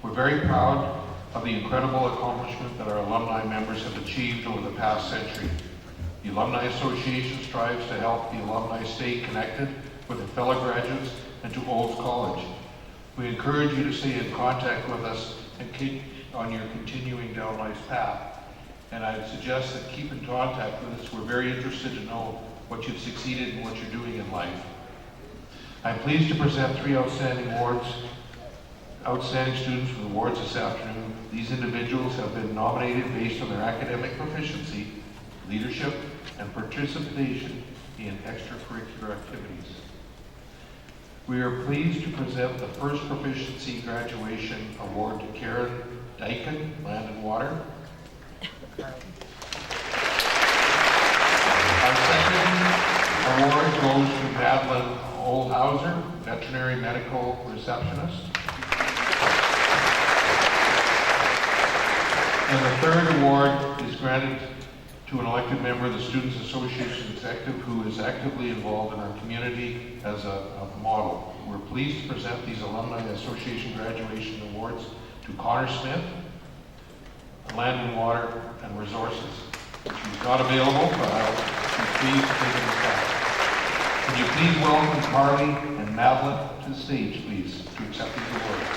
We're very proud of the incredible accomplishment that our alumni members have achieved over the past century. The Alumni Association strives to help the alumni stay connected with their fellow graduates and to Old College. We encourage you to stay in contact with us and keep on your continuing down life's path. And I'd suggest that keep in contact with us. We're very interested to know what you've succeeded and what you're doing in life. I'm pleased to present 3 outstanding students with awards this afternoon. These individuals have been nominated based on their academic proficiency, leadership, and participation in extracurricular activities. We are pleased to present the first Proficiency Graduation Award to Karen Dyken, Land and Water. Our second award goes to Madeline Oldhauser, Veterinary Medical Receptionist. And the third award is granted to an elected member of the Students Association Executive who is actively involved in our community as a model. We're pleased to present these Alumni Association Graduation Awards to Connor Smith, Land and Water and Resources. She's not available, but I'll be pleased to take it back. Can you please welcome Carly and Madeline to the stage, please, to accept these awards.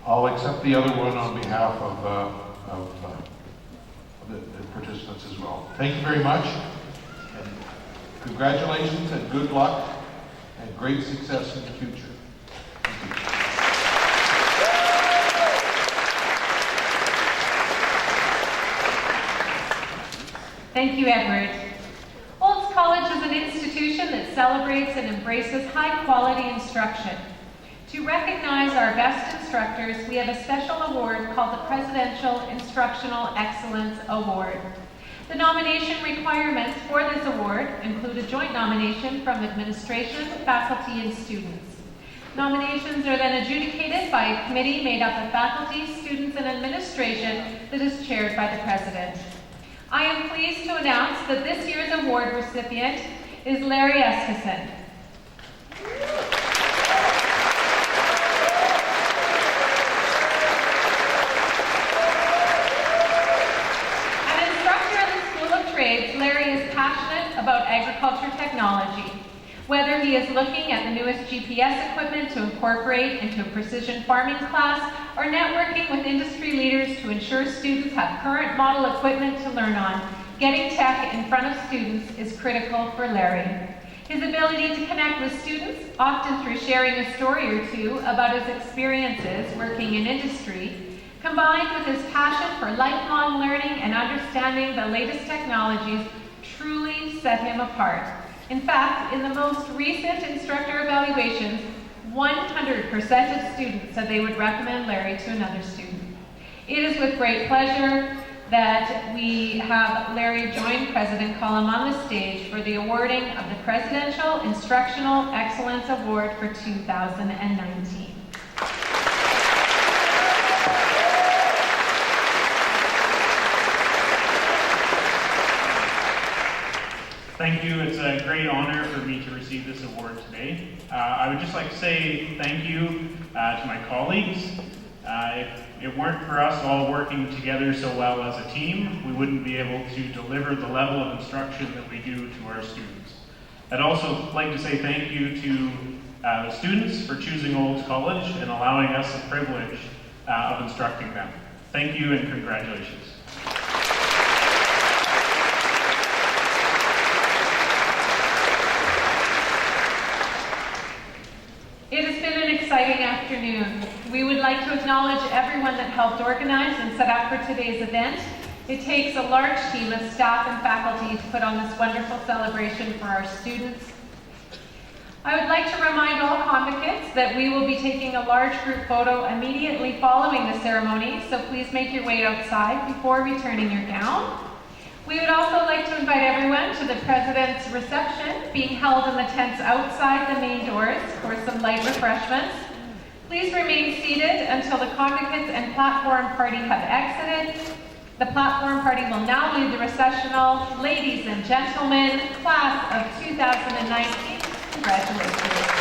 I'll accept the other one on behalf of the participants as well. Thank you very much. And congratulations and good luck and great success in the future. Thank you. Thank you, Edward. Auld College is an institution that celebrates and embraces high-quality instruction. To recognize our best instructors, we have a special award called the Presidential Instructional Excellence Award. The nomination requirements for this award include a joint nomination from administration, faculty, and students. Nominations are then adjudicated by a committee made up of faculty, students, and administration that is chaired by the president. I am pleased to announce that this year's award recipient is Larry Eskison. An instructor in the School of Trades, Larry is passionate about agriculture technology. Whether he is looking at the newest GPS equipment to incorporate into a precision farming class or networking with industry leaders to ensure students have current model equipment to learn on, getting tech in front of students is critical for Larry. His ability to connect with students, often through sharing a story or two about his experiences working in industry, combined with his passion for lifelong learning and understanding the latest technologies, truly set him apart. In fact, in the most recent instructor evaluations, 100% of students said they would recommend Larry to another student. It is with great pleasure that we have Larry join President Cullum on the stage for the awarding of the Presidential Instructional Excellence Award for 2019. Thank you. It's a great honor for me to receive this award today. I would just like to say thank you to my colleagues. If it weren't for us all working together so well as a team, we wouldn't be able to deliver the level of instruction that we do to our students. I'd also like to say thank you to the students for choosing Auld College and allowing us the privilege of instructing them. Thank you and congratulations. It has been an exciting afternoon. We would like to acknowledge everyone that helped organize and set up for today's event. It takes a large team of staff and faculty to put on this wonderful celebration for our students. I would like to remind all convocates that we will be taking a large group photo immediately following the ceremony, so please make your way outside before returning your gown. We would also like to invite everyone to the President's reception being held in the tents outside the main doors for some light refreshments. Please remain seated until the convocates and platform party have exited. The platform party will now lead the recessional. Ladies and gentlemen, class of 2019, congratulations.